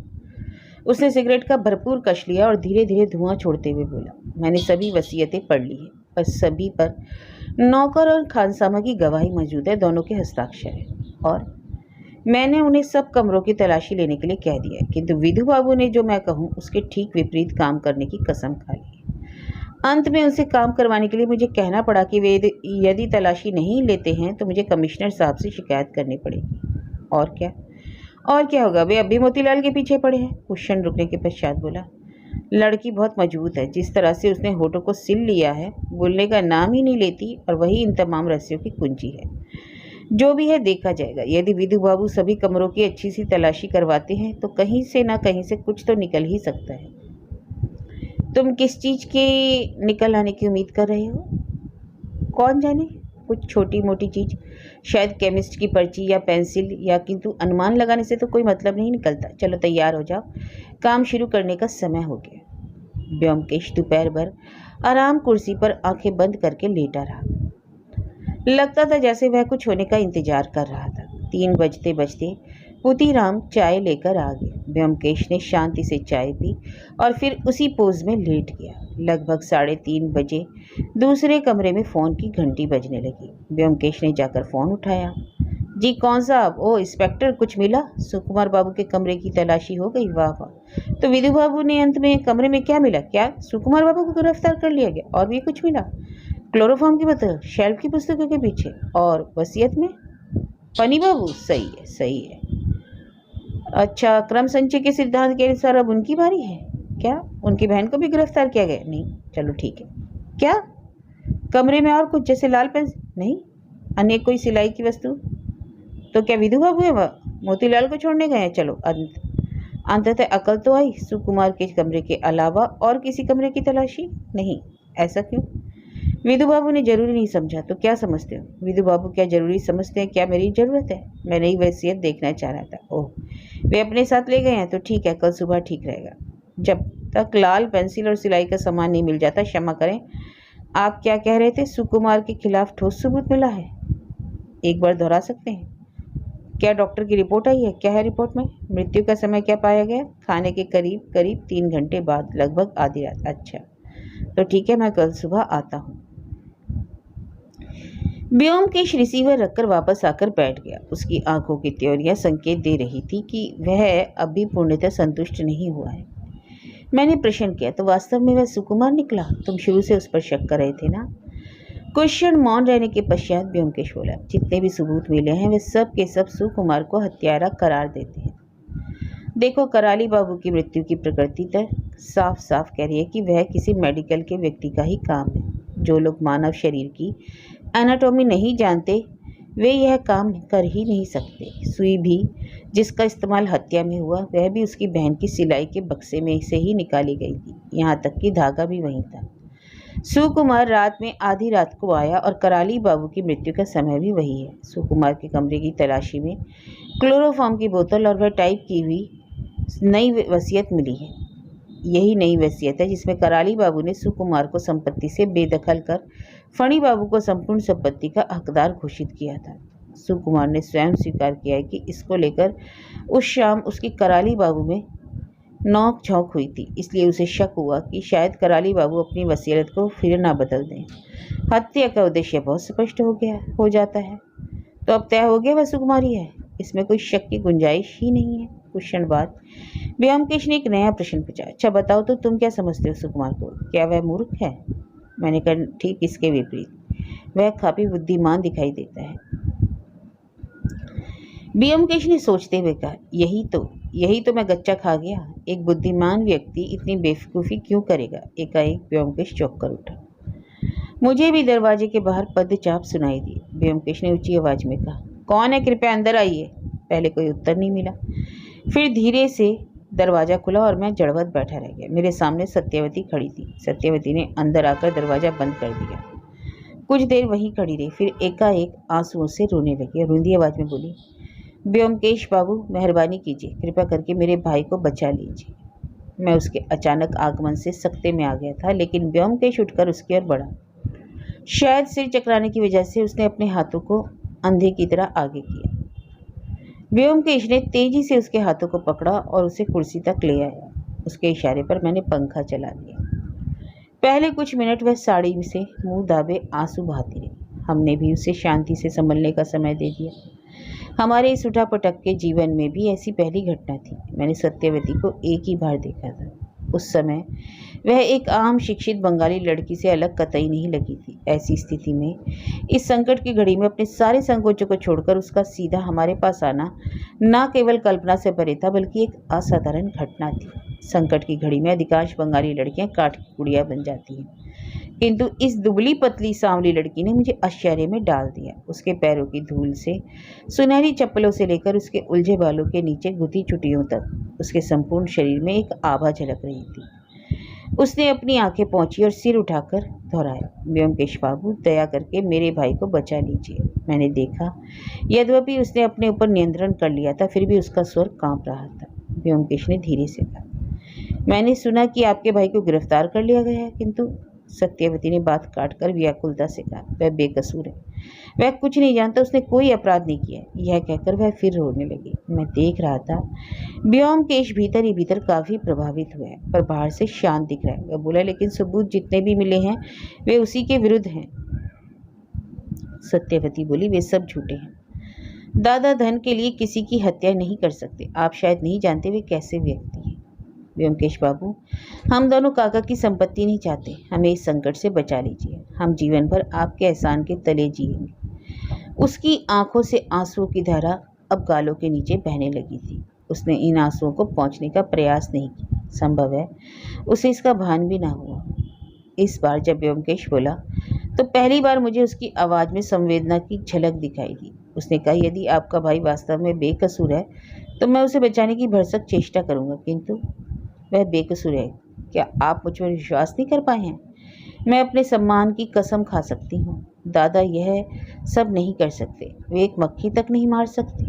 उसने सिगरेट का भरपूर कश लिया और धीरे धीरे धुआं छोड़ते हुए बोला, मैंने सभी वसीयतें पढ़ ली हैं, पर सभी पर नौकर और खानसामा की गवाही मौजूद है, दोनों के हस्ताक्षर हैं। और मैंने उन्हें सब कमरों की तलाशी लेने के लिए कह दिया है, किंतु विधु बाबू ने जो मैं कहूँ उसके ठीक विपरीत काम करने की कसम खा ली है। अंत में उनसे काम करवाने के लिए मुझे कहना पड़ा कि वे यदि तलाशी नहीं लेते हैं तो मुझे कमिश्नर साहब से शिकायत करनी पड़ेगी। और क्या? और क्या होगा? वे अभी मोतीलाल के पीछे पड़े हैं। कुशन रुकने के पश्चात बोला, लड़की बहुत मजबूत है। जिस तरह से उसने होठों को सिल लिया है, बोलने का नाम ही नहीं लेती, और वही इन तमाम रहस्यों की कुंजी है। जो भी है देखा जाएगा। यदि विधु बाबू सभी कमरों की अच्छी सी तलाशी करवाते हैं तो कहीं से ना कहीं से कुछ तो निकल ही सकता है। तुम किस चीज के निकल आने की उम्मीद कर रहे हो? कौन जाने, कुछ छोटी मोटी चीज, शायद केमिस्ट की पर्ची या पेंसिल, या किंतु अनुमान लगाने से तो कोई मतलब नहीं निकलता। चलो तैयार हो जाओ, काम शुरू करने का समय हो गया। व्योमकेश दोपहर भर आराम कुर्सी पर आंखें बंद करके लेटा रहा। लगता था जैसे वह कुछ होने का इंतजार कर रहा था। 3 बजते बजते पुतीराम चाय लेकर आ गए। व्योमकेश ने शांति से चाय पी और फिर उसी पोज में लेट गया। लगभग 3:30 बजे दूसरे कमरे में फ़ोन की घंटी बजने लगी। व्योमकेश ने जाकर फ़ोन उठाया। जी कौन साहब? ओ इंस्पेक्टर, कुछ मिला? सुकुमार बाबू के कमरे की तलाशी हो गई? वाह वाह। तो विधु बाबू ने अंत में कमरे में क्या मिला? क्या सुकुमार बाबू को गिरफ्तार कर लिया गया? और भी कुछ मिला? क्लोरोफॉर्म की बोतल शेल्फ की पुस्तकों के पीछे, और वसीयत में पनी बाबू? सही है, सही है। अच्छा, क्रम संचय के सिद्धांत के अनुसार अब उनकी बारी है क्या? उनकी बहन को भी गिरफ्तार किया गया? नहीं, चलो ठीक है। क्या कमरे में और कुछ, जैसे लाल पेन? नहीं। अन्य कोई सिलाई की वस्तु? तो क्या विधु बाबू है वह मोतीलाल को छोड़ने गए हैं? चलो अंततः अकल तो आई। सुकुमार के कमरे के अलावा और किसी कमरे की तलाशी नहीं? ऐसा क्यों? विधु बाबू ने जरूरी नहीं समझा। तो क्या समझते हो? विधु बाबू क्या जरूरी समझते हैं? क्या मेरी जरूरत है? मैं नई वसीयत देखना चाह रहा था। ओह, वे अपने साथ ले गए हैं तो ठीक है, कल सुबह ठीक रहेगा। जब तक लाल पेंसिल और सिलाई का सामान नहीं मिल जाता। क्षमा करें, आप क्या कह रहे थे? सुकुमार के खिलाफ ठोस सबूत मिला है? एक बार दोहरा सकते हैं? क्या डॉक्टर की रिपोर्ट आई है? क्या है रिपोर्ट में? मृत्यु का समय क्या पाया गया? खाने के करीब करीब 3 घंटे बाद, लगभग आधी रात। अच्छा, तो ठीक है, मैं कल सुबह आता हूँ। व्योमकेश रिसीवर रखकर वापस आकर बैठ गया। उसकी आंखों की त्योरियां संकेत दे रही थी कि वह अभी पूर्णतः संतुष्ट नहीं हुआ है। मैंने प्रश्न किया, तो वास्तव में वह सुकुमार निकला? तुम शुरू से उस पर शक कर रहे थे ना? कुछ क्षण मौन रहने के पश्चात व्योमकेश बोला, जितने भी सबूत मिले हैं वे सब के सब सुकुमार को हत्यारा करार देते हैं। देखो, कराली बाबू की मृत्यु की प्रकृति तो साफ साफ कह रही है कि वह किसी मेडिकल के व्यक्ति का ही काम है। जो लोग मानव शरीर की एनाटॉमी नहीं जानते वे यह काम कर ही नहीं सकते। सुई भी जिसका इस्तेमाल हत्या में हुआ वह भी उसकी बहन की सिलाई के बक्से में से ही निकाली गई थी। यहाँ तक कि धागा भी वहीं था। सुकुमार रात में आधी रात को आया और कराली बाबू की मृत्यु का समय भी वही है। सुकुमार के कमरे की तलाशी में क्लोरोफॉर्म की बोतल और वह टाइप की हुई नई वसीयत मिली है। यही नई वसीयत है जिसमें कराली बाबू ने सुकुमार को संपत्ति से बेदखल कर फणी बाबू को संपूर्ण संपत्ति का हकदार घोषित किया था। सुकुमार ने स्वयं स्वीकार किया है कि इसको लेकर उस शाम उसकी कराली बाबू में नोक झोंक हुई थी। इसलिए उसे शक हुआ कि शायद कराली बाबू अपनी वसीयत को फिर ना बदल दें। हत्या का उद्देश्य बहुत स्पष्ट हो जाता है। तो अब तय हो गया वह सुकुमारी है, इसमें कोई शक की गुंजाइश ही नहीं है। कुछ क्षण बाद व्योमकेश ने एक नया प्रश्न पूछा, अच्छा बताओ तो तुम क्या समझते हो सुकुमार को? क्या वह मूर्ख है? मैंने कहा ठीक इसके विपरीत, वह काफी बुद्धिमान दिखाई देता है। ब्योमकेश ने सोचते हुए कहा, यही तो मैं गच्चा खा गया। एक बुद्धिमान व्यक्ति इतनी बेवकूफ़ी क्यों करेगा? एकाएक ब्योमकेश चौंक कर उठा। मुझे भी दरवाजे के बाहर पदचाप सुनाई दी। ब्योमकेश ने ऊंची आवाज में कहा, कौन है? कृपया अंदर आइए। पहले कोई उत्तर नहीं मिला। फिर धीरे से दरवाजा खुला और मैं जड़वत बैठा रह गया। मेरे सामने सत्यवती खड़ी थी। सत्यवती ने अंदर आकर दरवाजा बंद कर दिया। कुछ देर वहीं खड़ी रही, फिर एकाएक आंसुओं से रोने लगी और रुंधी आवाज में बोली, ब्योमकेश बाबू, मेहरबानी कीजिए, कृपया करके मेरे भाई को बचा लीजिए। मैं उसके अचानक आगमन से सख्ते में आ गया था, लेकिन ब्योमकेश उठकर उसकी ओर बढ़ा। शायद सिर चकराने की वजह से उसने अपने हाथों को अंधे की तरह आगे किया। ब्योमकेश ने तेजी से उसके हाथों को पकड़ा और उसे कुर्सी तक ले आया। उसके इशारे पर मैंने पंखा चला दिया। पहले कुछ मिनट वह साड़ी से मुंह दाबे आंसू बहाती रही। हमने भी उसे शांति से संभलने का समय दे दिया। हमारे इस उठापटक के जीवन में भी ऐसी पहली घटना थी। मैंने सत्यवती को एक ही बार देखा था। उस समय वह एक आम शिक्षित बंगाली लड़की से अलग कतई नहीं लगी थी। ऐसी स्थिति में, इस संकट की घड़ी में अपने सारे संकोचों को छोड़कर उसका सीधा हमारे पास आना न केवल कल्पना से परे था, बल्कि एक असाधारण घटना थी। संकट की घड़ी में अधिकांश बंगाली लड़कियां काठ की गुड़िया बन जाती हैं, किंतु इस दुबली पतली सांवली लड़की ने मुझे आश्चर्य में डाल दिया। उसके पैरों की धूल से सुनहरी चप्पलों से लेकर उसके उलझे बालों के नीचे गुथी चुटियों तक उसके संपूर्ण शरीर में एक आभा झलक रही थी। उसने अपनी आंखें पोंछी और सिर उठाकर दोहराया, ब्योमकेश बाबू, दया करके मेरे भाई को बचा लीजिए। मैंने देखा, यद्यपि उसने अपने ऊपर नियंत्रण कर लिया था, फिर भी उसका स्वर कांप रहा था। ब्योमकेश ने धीरे से कहा, मैंने सुना कि आपके भाई को गिरफ्तार कर लिया गया है, किंतु सत्यवती ने बात काटकर व्याकुलता से कहा, वह बेकसूर है, वह कुछ नहीं जानता, उसने कोई अपराध नहीं किया। यह कहकर वह फिर रोने लगी। मैं देख रहा था, ब्योमकेश भीतर ही भीतर काफी प्रभावित हुआ है, पर बाहर से शांत दिख रहा है। वह बोला, लेकिन सबूत जितने भी मिले हैं वे उसी के विरुद्ध हैं। सत्यवती बोली, वे सब झूठे हैं। दादा धन के लिए किसी की हत्या नहीं कर सकते। आप शायद नहीं जानते वे कैसे व्यक्ति हैं। ब्योमकेश बाबू, हम दोनों काका की संपत्ति नहीं चाहते। हमें इस संकट से बचा लीजिए। हम जीवन भर आपके एहसान के तले जिएंगे। उसकी आंखों से आंसुओं की धारा अब गालों के नीचे बहने लगी थी। उसने इन आंसुओं को पोंछने का प्रयास नहीं किया। संभव है उसे इसका भान भी ना हुआ। इस बार जब ब्योमकेश बोला तो पहली बार मुझे उसकी आवाज़ में संवेदना की झलक दिखाई दी। उसने कहा, यदि आपका भाई वास्तव में बेकसूर है तो मैं उसे बचाने की भरसक चेष्टा करूंगा, किंतु वह बेकसूर है। क्या आप मुझ पर विश्वास नहीं कर पाए हैं? मैं अपने सम्मान की कसम खा सकती हूँ, दादा यह सब नहीं कर सकते। वे एक मक्खी तक नहीं मार सकते।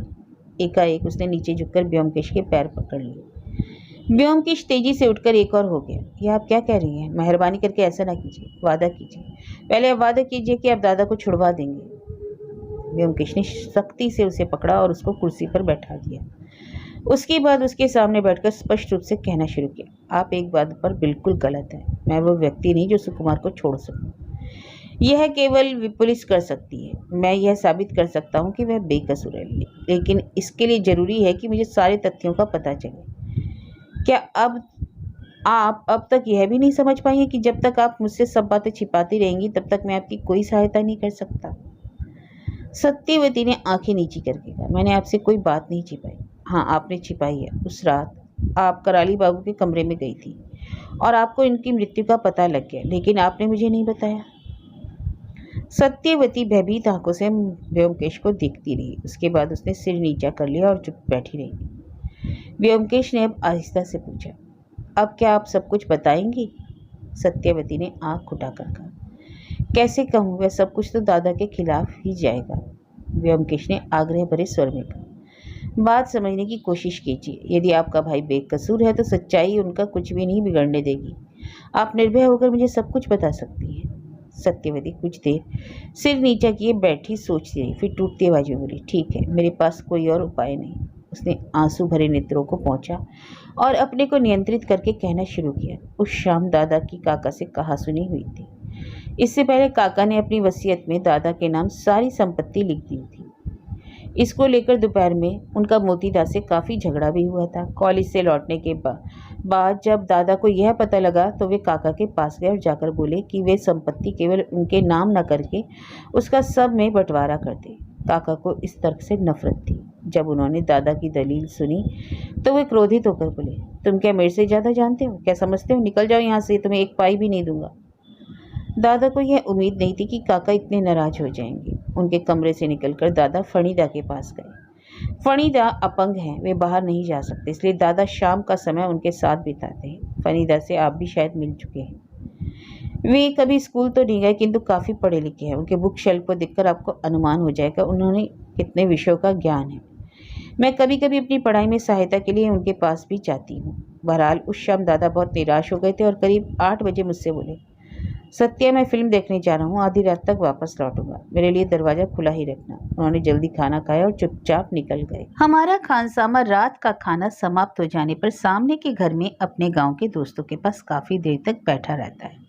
एकाएक उसने नीचे झुककर ब्योमकेश के पैर पकड़ लिए। ब्योमकेश तेजी से उठकर एक और हो गया। ये आप क्या कह रही हैं? मेहरबानी करके ऐसा ना कीजिए, वादा कीजिए। पहले आप वादा कीजिए कि आप दादा को छुड़वा देंगे। ब्योमकेश ने सख्ती से उसे पकड़ा और उसको कुर्सी पर बैठा दिया। उसके बाद उसके सामने बैठकर स्पष्ट रूप से कहना शुरू किया, आप एक बात पर बिल्कुल गलत हैं। मैं वो व्यक्ति नहीं जो सुकुमार को छोड़ सकूं। यह केवल पुलिस कर सकती है। मैं यह साबित कर सकता हूं कि वह बेकसूर है, लेकिन इसके लिए जरूरी है कि मुझे सारे तथ्यों का पता चले। क्या अब आप अब तक यह भी नहीं समझ पाई हैं कि जब तक आप मुझसे सब बातें छिपाती रहेंगी तब तक मैं आपकी कोई सहायता नहीं कर सकता? सत्यवती ने आंखें नीची करके कहा, मैंने आपसे कोई बात नहीं छिपाई। हाँ, आपने छिपाई है। उस रात आप कराली बाबू के कमरे में गई थी और आपको इनकी मृत्यु का पता लग गया, लेकिन आपने मुझे नहीं बताया। सत्यवती भयभीत आंखों से ब्योमकेश को देखती रही। उसके बाद उसने सिर नीचा कर लिया और चुप बैठी रही। ब्योमकेश ने अब आहिस्ता से पूछा, अब क्या आप सब कुछ बताएंगी? सत्यवती ने आंख उठाकर कहा, कैसे कहूँ, वह सब कुछ तो दादा के खिलाफ ही जाएगा। ब्योमकेश ने आग्रह भरे स्वर में कहा, बात समझने की कोशिश कीजिए। यदि आपका भाई बेकसूर है तो सच्चाई उनका कुछ भी नहीं बिगड़ने देगी। आप निर्भय होकर मुझे सब कुछ बता सकती हैं। सत्यवती कुछ देर सिर नीचा किए बैठी सोचती रही, फिर टूटती आवाज में बोली, ठीक है, मेरे पास कोई और उपाय नहीं। उसने आंसू भरे नेत्रों को पोंछा और अपने को नियंत्रित करके कहना शुरू किया, उस शाम दादा की काका से कहासुनी हुई थी। इससे पहले काका ने अपनी वसीयत में दादा के नाम सारी संपत्ति लिख दी थी। इसको लेकर दोपहर में उनका मोतीदास से काफ़ी झगड़ा भी हुआ था। कॉलेज से लौटने के बाद जब दादा को यह पता लगा तो वे काका के पास गए और जाकर बोले कि वे संपत्ति केवल उनके नाम न करके उसका सब में बंटवारा कर दे। काका को इस तर्क से नफरत थी। जब उन्होंने दादा की दलील सुनी तो वे क्रोधित होकर बोले, तुम क्या मेरे से ज़्यादा जानते हो? क्या समझते हो? निकल जाओ यहाँ से, तुम्हें एक पाई भी नहीं दूंगा। दादा को यह उम्मीद नहीं थी कि काका इतने नाराज हो जाएंगे। उनके कमरे से निकलकर दादा फणीदा के पास गए। फणीदा अपंग हैं, वे बाहर नहीं जा सकते, इसलिए दादा शाम का समय उनके साथ बिताते हैं। फणीदा से आप भी शायद मिल चुके हैं। वे कभी स्कूल तो नहीं गए किंतु काफ़ी पढ़े लिखे हैं। उनके बुक शेल्फ को देखकर आपको अनुमान हो जाएगा उन्होंने कितने विषयों का ज्ञान है। मैं कभी कभी अपनी पढ़ाई में सहायता के लिए उनके पास भी जाती हूँ। बहरहाल उस शाम दादा बहुत निराश हो गए थे और करीब 8 बजे मुझसे बोले, सत्या मैं फिल्म देखने जा रहा हूँ, आधी रात तक वापस लौटूंगा, मेरे लिए दरवाज़ा खुला ही रखना। उन्होंने जल्दी खाना खाया और चुपचाप निकल गए। हमारा खानसामा रात का खाना समाप्त हो जाने पर सामने के घर में अपने गांव के दोस्तों के पास काफ़ी देर तक बैठा रहता है।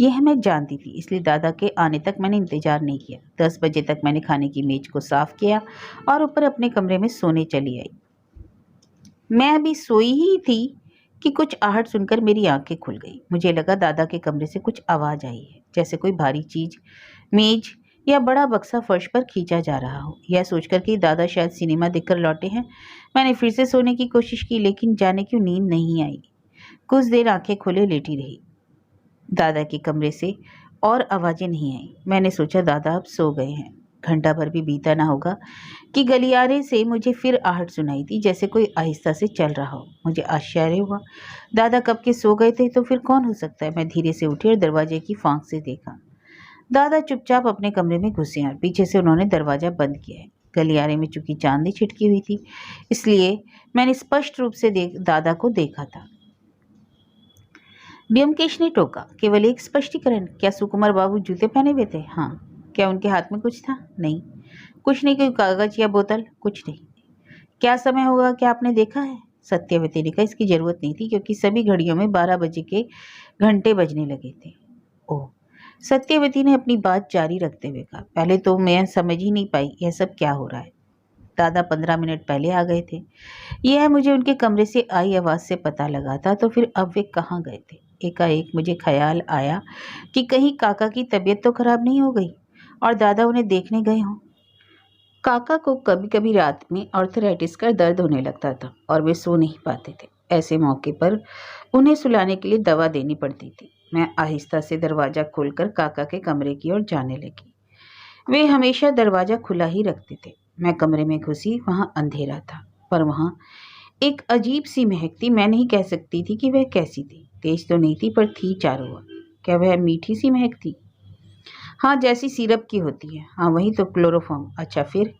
यह मैं जानती थी, इसलिए दादा के आने तक मैंने इंतजार नहीं किया। 10 बजे तक मैंने खाने की मेज को साफ किया और ऊपर अपने कमरे में सोने चली आई। मैं अभी सोई ही थी कि कुछ आहट सुनकर मेरी आंखें खुल गई। मुझे लगा दादा के कमरे से कुछ आवाज़ आई है, जैसे कोई भारी चीज, मेज या बड़ा बक्सा फर्श पर खींचा जा रहा हो। यह सोचकर कि दादा शायद सिनेमा देखकर लौटे हैं, मैंने फिर से सोने की कोशिश की, लेकिन जाने क्यों नींद नहीं आई। कुछ देर आंखें खोले लेटी रही। दादा के कमरे से और आवाज़ें नहीं आई। मैंने सोचा दादा अब सो गए हैं। घंटा भर भी बीता ना होगा कि गलियारे से मुझे फिर आहट सुनाई दी, जैसे कोई आहिस्ता से चल रहा हो। मुझे आश्चर्य हुआ, दादा कब के सो गए थे तो फिर कौन हो सकता है। मैं धीरे से उठी और दरवाजे की फांक से देखा। दादा चुपचाप अपने कमरे में घुसे और पीछे से उन्होंने दरवाज़ा बंद किया है। गलियारे में चूंकि चांदनी छिटकी हुई थी, इसलिए मैंने स्पष्ट रूप से दादा को देखा था। ब्योमकेश ने टोका, केवल एक स्पष्टीकरण, क्या सुकुमार बाबू जूते पहने हुए थे? हाँ। क्या उनके हाथ में कुछ था? नहीं। कुछ नहीं, कोई कागज या बोतल? कुछ नहीं। क्या समय होगा, क्या आपने देखा है? सत्यवती ने कहा, इसकी जरूरत नहीं थी क्योंकि सभी घड़ियों में 12 बजे के घंटे बजने लगे थे। ओह। सत्यवती ने अपनी बात जारी रखते हुए कहा, पहले तो मैं समझ ही नहीं पाई यह सब क्या हो रहा है। दादा 15 मिनट पहले आ गए थे, यह मुझे उनके कमरे से आई आवाज़ से पता लगा था। तो फिर अब वे कहाँ गए थे? एकाएक मुझे ख्याल आया कि कहीं काका की तबीयत तो खराब नहीं हो गई और दादा उन्हें देखने गए हों। काका को कभी कभी रात में आर्थराइटिस का दर्द होने लगता था और वे सो नहीं पाते थे। ऐसे मौके पर उन्हें सुलाने के लिए दवा देनी पड़ती थी। मैं आहिस्ता से दरवाज़ा खोलकर काका के कमरे की ओर जाने लगी। वे हमेशा दरवाज़ा खुला ही रखते थे। मैं कमरे में घुसी, वहाँ अंधेरा था, पर वहाँ एक अजीब सी महक थी। मैं नहीं कह सकती थी कि वह कैसी थी, तेज तो नहीं थी पर थी चारों ओर। क्या वह मीठी सी महक थी? हाँ, जैसी सिरप की होती है। हाँ वही तो, क्लोरोफॉर्म। अच्छा फिर?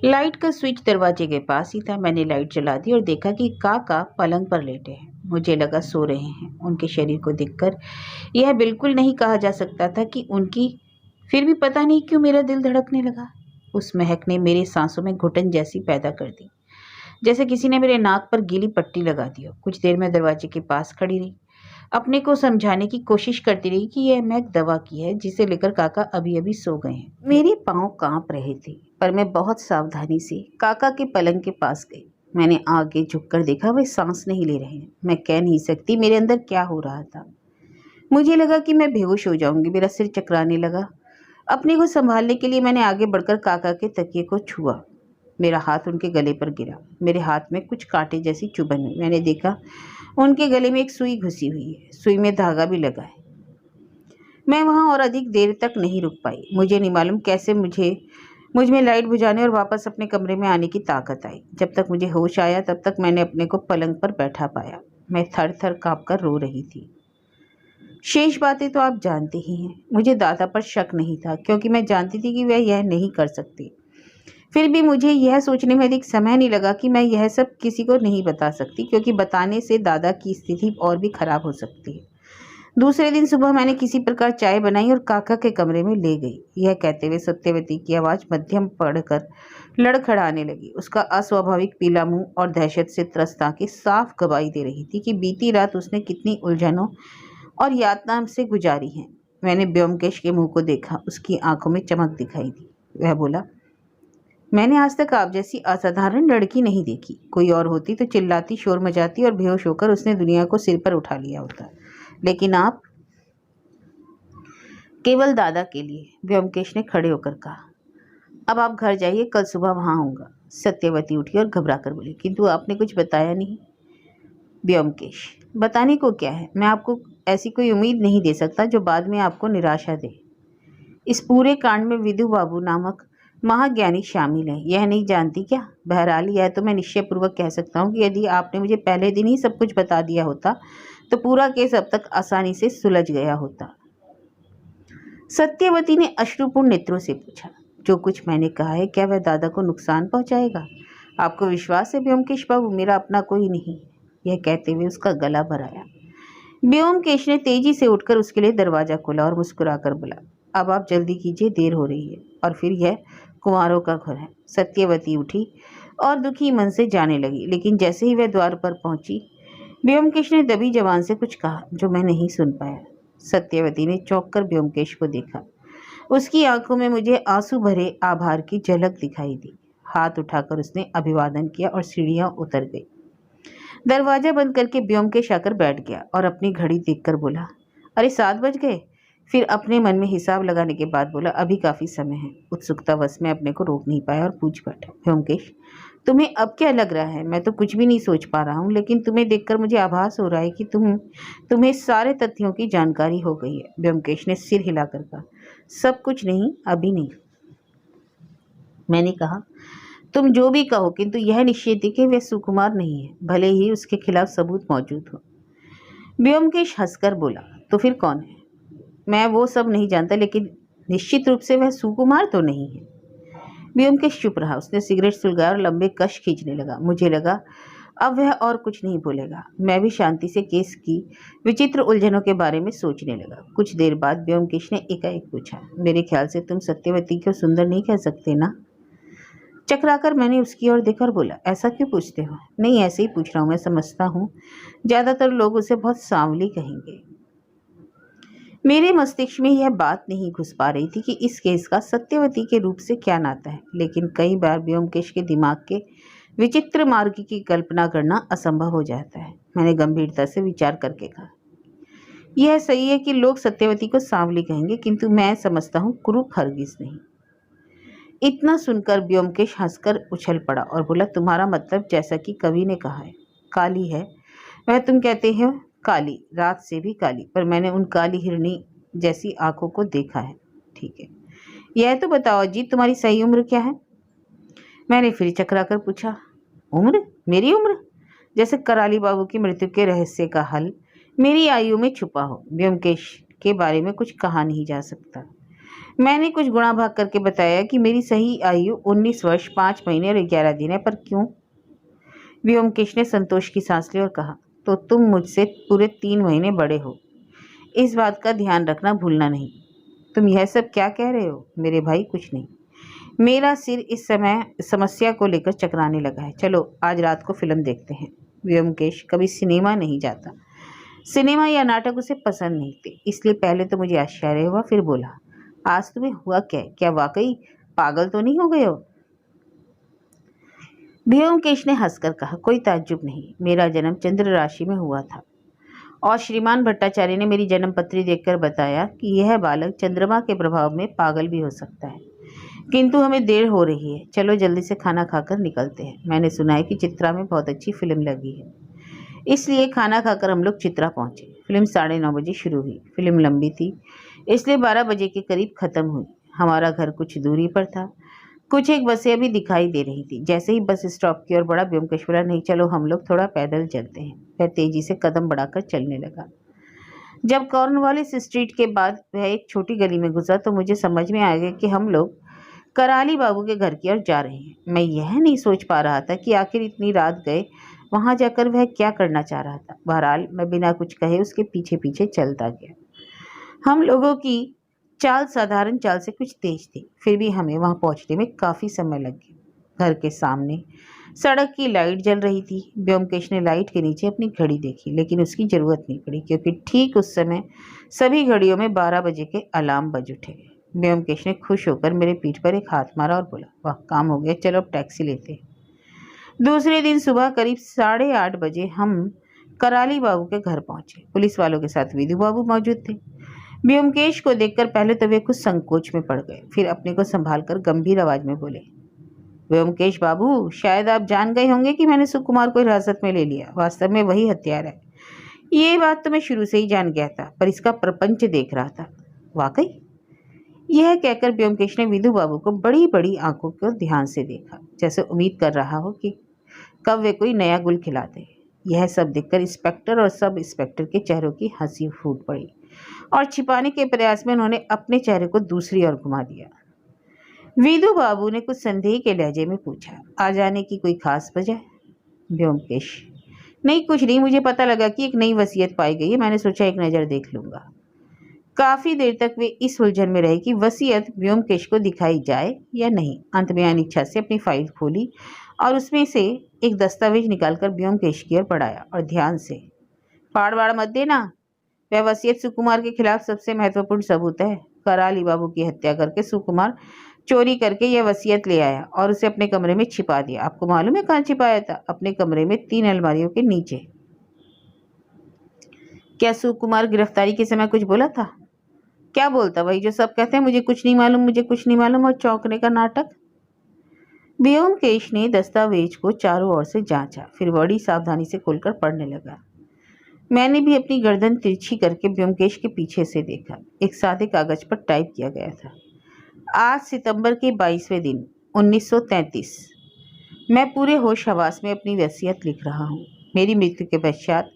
लाइट का स्विच दरवाजे के पास ही था। मैंने लाइट जला दी और देखा कि काका पलंग पर लेटे हैं। मुझे लगा सो रहे हैं। उनके शरीर को देखकर यह बिल्कुल नहीं कहा जा सकता था कि उनकी, फिर भी पता नहीं क्यों मेरा दिल धड़कने लगा। उस महक ने मेरे सांसों में घुटन जैसी पैदा कर दी, जैसे किसी ने मेरे नाक पर गीली पट्टी लगा दी हो। कुछ देर मैं दरवाजे के पास खड़ी रही, अपने को समझाने की कोशिश करती रही कि यह महक दवा की है जिसे लेकर काका अभी अभी सो गए हैं। मेरे पांव कांप रहे थे, पर मैं बहुत सावधानी से काका के पलंग के पास गई। मैंने आगे झुककर देखा, वे सांस नहीं ले रहे हैं। मैं कह नहीं सकती मेरे अंदर क्या हो रहा था। मुझे लगा कि मैं बेहोश हो जाऊंगी। मेरा सिर चकराने लगा। अपने को संभालने के लिए मैंने आगे बढ़कर काका के तकिए को छुआ। मेरा हाथ उनके गले पर गिरा। मेरे हाथ में कुछ कांटे जैसी चुभन हुई। मैंने देखा उनके गले में एक सुई घुसी हुई है, सुई में धागा भी लगा है। मैं वहाँ और अधिक देर तक नहीं रुक पाई। मुझे नहीं मालूम कैसे मुझ में लाइट बुझाने और वापस अपने कमरे में आने की ताकत आई। जब तक मुझे होश आया तब तक मैंने अपने को पलंग पर बैठा पाया। मैं थर थर काँपकर रो रही थी। शेष बातें तो आप जानते ही हैं। मुझे दादा पर शक नहीं था क्योंकि मैं जानती थी कि वह यह नहीं कर सकते। फिर भी मुझे यह सोचने में अधिक समय नहीं लगा कि मैं यह सब किसी को नहीं बता सकती, क्योंकि बताने से दादा की स्थिति और भी खराब हो सकती है। दूसरे दिन सुबह मैंने किसी प्रकार चाय बनाई और काका के कमरे में ले गई। यह कहते हुए सत्यवती की आवाज़ मध्यम पढ़कर लड़खड़ाने लगी। उसका अस्वाभाविक पीला मुंह और दहशत से त्रस्त आंखें साफ गवाही दे रही थी कि बीती रात उसने कितनी उलझनों और यातना से गुजारी है। मैंने ब्योमकेश के मुंह को देखा। उसकी आंखों में चमक दिखाई दी। वह बोला, मैंने आज तक आप जैसी असाधारण लड़की नहीं देखी। कोई और होती तो चिल्लाती, शोर मचाती और बेहोश होकर उसने दुनिया को सिर पर उठा लिया होता, लेकिन आप केवल दादा के लिए। व्योमकेश ने खड़े होकर कहा। अब आप घर जाइए, कल सुबह वहां आऊंगा। सत्यवती उठी और घबरा कर बोली, किंतु आपने कुछ बताया नहीं। व्योमकेश, बताने को क्या है, मैं आपको ऐसी कोई उम्मीद नहीं दे सकता जो बाद में आपको निराशा दे। इस पूरे कांड में विदु बाबू नामक महाज्ञानी शामिल है, यह नहीं जानती क्या? बहरहाल यह तो मैं निश्चय पूर्वक कह सकता हूँ कि यदि आपने मुझे पहले दिन ही सब कुछ बता दिया होता तो पूरा केस अब तक आसानी से सुलझ गया होता। सत्यवती ने अश्रुपूर्ण नेत्रों से पूछा, जो कुछ मैंने कहा है क्या वह दादा को नुकसान पहुंचाएगा? आपको विश्वास है व्योमकेश बाबू, मेरा अपना कोई नहीं। यह कहते हुए उसका गला भराया। व्योमकेश ने तेजी से उठकर उसके लिए दरवाजा खोला और मुस्कुराकर बोला, अब आप जल्दी कीजिए, देर हो रही है। और फिर यह कुंवारों का घर है। सत्यवती उठी और दुखी मन से जाने लगी, लेकिन जैसे ही वह द्वार पर पहुंची, व्योमकेश ने दबी जबान से कुछ कहा जो मैं नहीं सुन पाया। सत्यवती ने चौंक कर व्योमकेश को देखा। उसकी आंखों में मुझे आंसू भरे आभार की झलक दिखाई दी। हाथ उठाकर उसने अभिवादन किया और सीढ़ियां उतर गई। दरवाजा बंद करके व्योमकेश आकर बैठ गया और अपनी घड़ी देखकर बोला, अरे 7 बज गए। फिर अपने मन में हिसाब लगाने के बाद बोला, अभी काफी समय है। उत्सुकतावश में अपने को रोक नहीं पाया और पूछ बैठा, व्योमकेश, तुम्हें अब क्या लग रहा है? मैं तो कुछ भी नहीं सोच पा रहा हूँ, लेकिन तुम्हें देखकर मुझे आभास हो रहा है कि तुम्हें सारे तथ्यों की जानकारी हो गई है। व्योमकेश ने सिर हिलाकर कहा, सब कुछ नहीं, अभी नहीं। मैंने कहा, तुम जो भी कहो, किंतु यह निश्चित है कि वह सुकुमार नहीं है, भले ही उसके खिलाफ सबूत मौजूद हो। व्योमकेश हंसकर बोला, तो फिर कौन है? मैं वो सब नहीं जानता, लेकिन निश्चित रूप से वह सुकुमार तो नहीं है। व्योमकेश चुप रहा। उसने सिगरेट सुलगाया और लंबे कश खींचने लगा। मुझे लगा अब वह और कुछ नहीं बोलेगा। मैं भी शांति से केस की विचित्र उलझनों के बारे में सोचने लगा। कुछ देर बाद व्योमकेश ने एकाएक पूछा, मेरे ख्याल से तुम सत्यवती को सुंदर नहीं कह सकते ना? चकराकर मैंने उसकी ओर देखकर बोला, ऐसा क्यों पूछते हो? नहीं, ऐसे ही पूछ रहा हूँ। मैं समझता हूँ ज्यादातर लोग उसे बहुत सांवली कहेंगे। मेरे मस्तिष्क में यह बात नहीं घुस पा रही थी कि इस केस का सत्यवती के रूप से क्या नाता है, लेकिन कई बार व्योमकेश के दिमाग के विचित्र मार्ग की कल्पना करना असंभव हो जाता है। मैंने गंभीरता से विचार करके कहा, यह सही है कि लोग सत्यवती को सांवली कहेंगे, किंतु मैं समझता हूँ कुरूप हरगिज नहीं। इतना सुनकर व्योमकेश हंसकर उछल पड़ा और बोला, तुम्हारा मतलब जैसा कि कवि ने कहा है, काली है वह। तुम कहते हो काली, रात से भी काली, पर मैंने उन काली हिरनी जैसी आंखों को देखा है। ठीक है, यह तो बताओ अजीत, तुम्हारी सही उम्र क्या है? मैंने फिर चकरा कर पूछा, उम्र? मेरी उम्र? जैसे कराली बाबू की मृत्यु के रहस्य का हल मेरी आयु में छुपा हो। व्योमकेश के बारे में कुछ कहा नहीं जा सकता। मैंने कुछ गुणा भाग करके बताया कि मेरी सही आयु 19 वर्ष 5 महीने और 11 दिन है। पर क्यों? व्योमकेश ने संतोष की सांस ली और कहा, तो तुम मुझसे पूरे 3 महीने बड़े हो। इस बात का ध्यान रखना भूलना नहीं। तुम यह सब क्या कह रहे हो? मेरे भाई, कुछ नहीं। मेरा सिर इस समय समस्या को लेकर चकराने लगा है। चलो आज रात को फिल्म देखते हैं। व्योमकेश कभी सिनेमा नहीं जाता। सिनेमा या नाटक उसे पसंद नहीं थे, इसलिए पहले तो मुझे आश्चर्य हुआ, फिर बोला, आज तुम्हें हुआ क्या? क्या वाकई पागल तो नहीं हो गए हो? व्योमकेश ने हंसकर कहा, कोई ताज्जुब नहीं। मेरा जन्म चंद्र राशि में हुआ था और श्रीमान भट्टाचार्य ने मेरी जन्म पत्री देखकर बताया कि यह बालक चंद्रमा के प्रभाव में पागल भी हो सकता है। किंतु हमें देर हो रही है, चलो जल्दी से खाना खाकर निकलते हैं। मैंने सुना है कि चित्रा में बहुत अच्छी फिल्म लगी है। इसलिए खाना खाकर हम लोग चित्रा पहुंचे। फिल्म 9:30 बजे शुरू हुई। फिल्म लंबी थी, इसलिए 12 बजे के करीब खत्म हुई। हमारा घर कुछ दूरी पर था। कुछ एक बसें अभी दिखाई दे रही थी। जैसे ही बस स्टॉप की ओर बढ़ा, व्योमकेश बोला, नहीं चलो हम लोग थोड़ा पैदल चलते हैं। वह तेजी से कदम बढ़ाकर चलने लगा। जब कॉर्नवालिस स्ट्रीट के बाद वह एक छोटी गली में घुसा तो मुझे समझ में आ गया कि हम लोग कराली बाबू के घर की ओर जा रहे हैं। मैं यह नहीं सोच पा रहा था कि आखिर इतनी रात गए वहां जाकर वह क्या करना चाह रहा था। बहरहाल मैं बिना कुछ कहे उसके पीछे पीछे चलता गया। हम लोगों की चाल साधारण चाल से कुछ तेज थी, फिर भी हमें वहां पहुंचने में काफी समय लग गया। घर के सामने सड़क की लाइट जल रही थी। व्योमकेश ने लाइट के नीचे अपनी घड़ी देखी, लेकिन उसकी जरूरत नहीं पड़ी, क्योंकि ठीक उस समय सभी घड़ियों में 12 बजे के अलार्म बज उठे। व्योमकेश ने खुश होकर मेरे पीठ पर एक हाथ मारा और बोला, वाह काम हो गया, चलो अब टैक्सी लेते हैं। दूसरे दिन सुबह करीब 8:30 बजे हम कराली बाबू के घर पहुंचे। पुलिस वालों के साथ विधु बाबू मौजूद थे। व्योमकेश को देखकर पहले तो वे कुछ संकोच में पड़ गए, फिर अपने को संभालकर गंभीर आवाज में बोले, व्योमकेश बाबू, शायद आप जान गए होंगे कि मैंने सुकुमार को हिरासत में ले लिया। वास्तव में वही हत्यारा है। ये बात तो मैं शुरू से ही जान गया था, पर इसका प्रपंच देख रहा था। वाकई? यह कहकर व्योमकेश ने विधु बाबू को बड़ी बड़ी आंखों को ध्यान से देखा, जैसे उम्मीद कर रहा हो कि कब वे कोई नया गुल खिलाते। यह सब देखकर इंस्पेक्टर और सब इंस्पेक्टर के चेहरों की हंसी फूट पड़ी और छिपाने के प्रयास में उन्होंने अपने चेहरे को दूसरी ओर घुमा दिया। विधु बाबू ने कुछ संदेह के लहजे में पूछा, आ जाने की कोई खास वजह? व्योमकेश, नहीं कुछ नहीं, मुझे पता लगा कि एक नई वसीयत पाई गई है, मैंने सोचा एक नज़र देख लूंगा। काफी देर तक वे इस उलझन में रहे कि वसीयत व्योमकेश को दिखाई जाए या नहीं। अंत में अनिच्छा से अपनी फाइल खोली और उसमें से एक दस्तावेज निकालकर व्योमकेश की ओर बढ़ाया और ध्यान से, फाड़ वाड़ मत देना, वह वसीयत सुकुमार के खिलाफ सबसे महत्वपूर्ण सबूत है। कराली बाबू की हत्या करके सुकुमार चोरी करके यह वसीयत ले आया और उसे अपने कमरे में छिपा दिया। आपको मालूम है कहाँ छिपाया था? अपने कमरे में 3 अलमारियों के नीचे। क्या सुकुमार गिरफ्तारी के समय कुछ बोला था? क्या बोलता? वही जो सब कहते हैं, मुझे कुछ नहीं मालूम, मुझे कुछ नहीं मालूम, और चौंकने का नाटक। व्योमकेश ने दस्तावेज को चारों ओर से जांचा, फिर बड़ी सावधानी से खोलकर पढ़ने लगा। मैंने भी अपनी गर्दन तिरछी करके व्योमकेश के पीछे से देखा। एक सादे कागज पर टाइप किया गया था, आज सितंबर के 22वें दिन 1933 मैं पूरे होश हवास में अपनी वसीयत लिख रहा हूँ। मेरी मृत्यु के पश्चात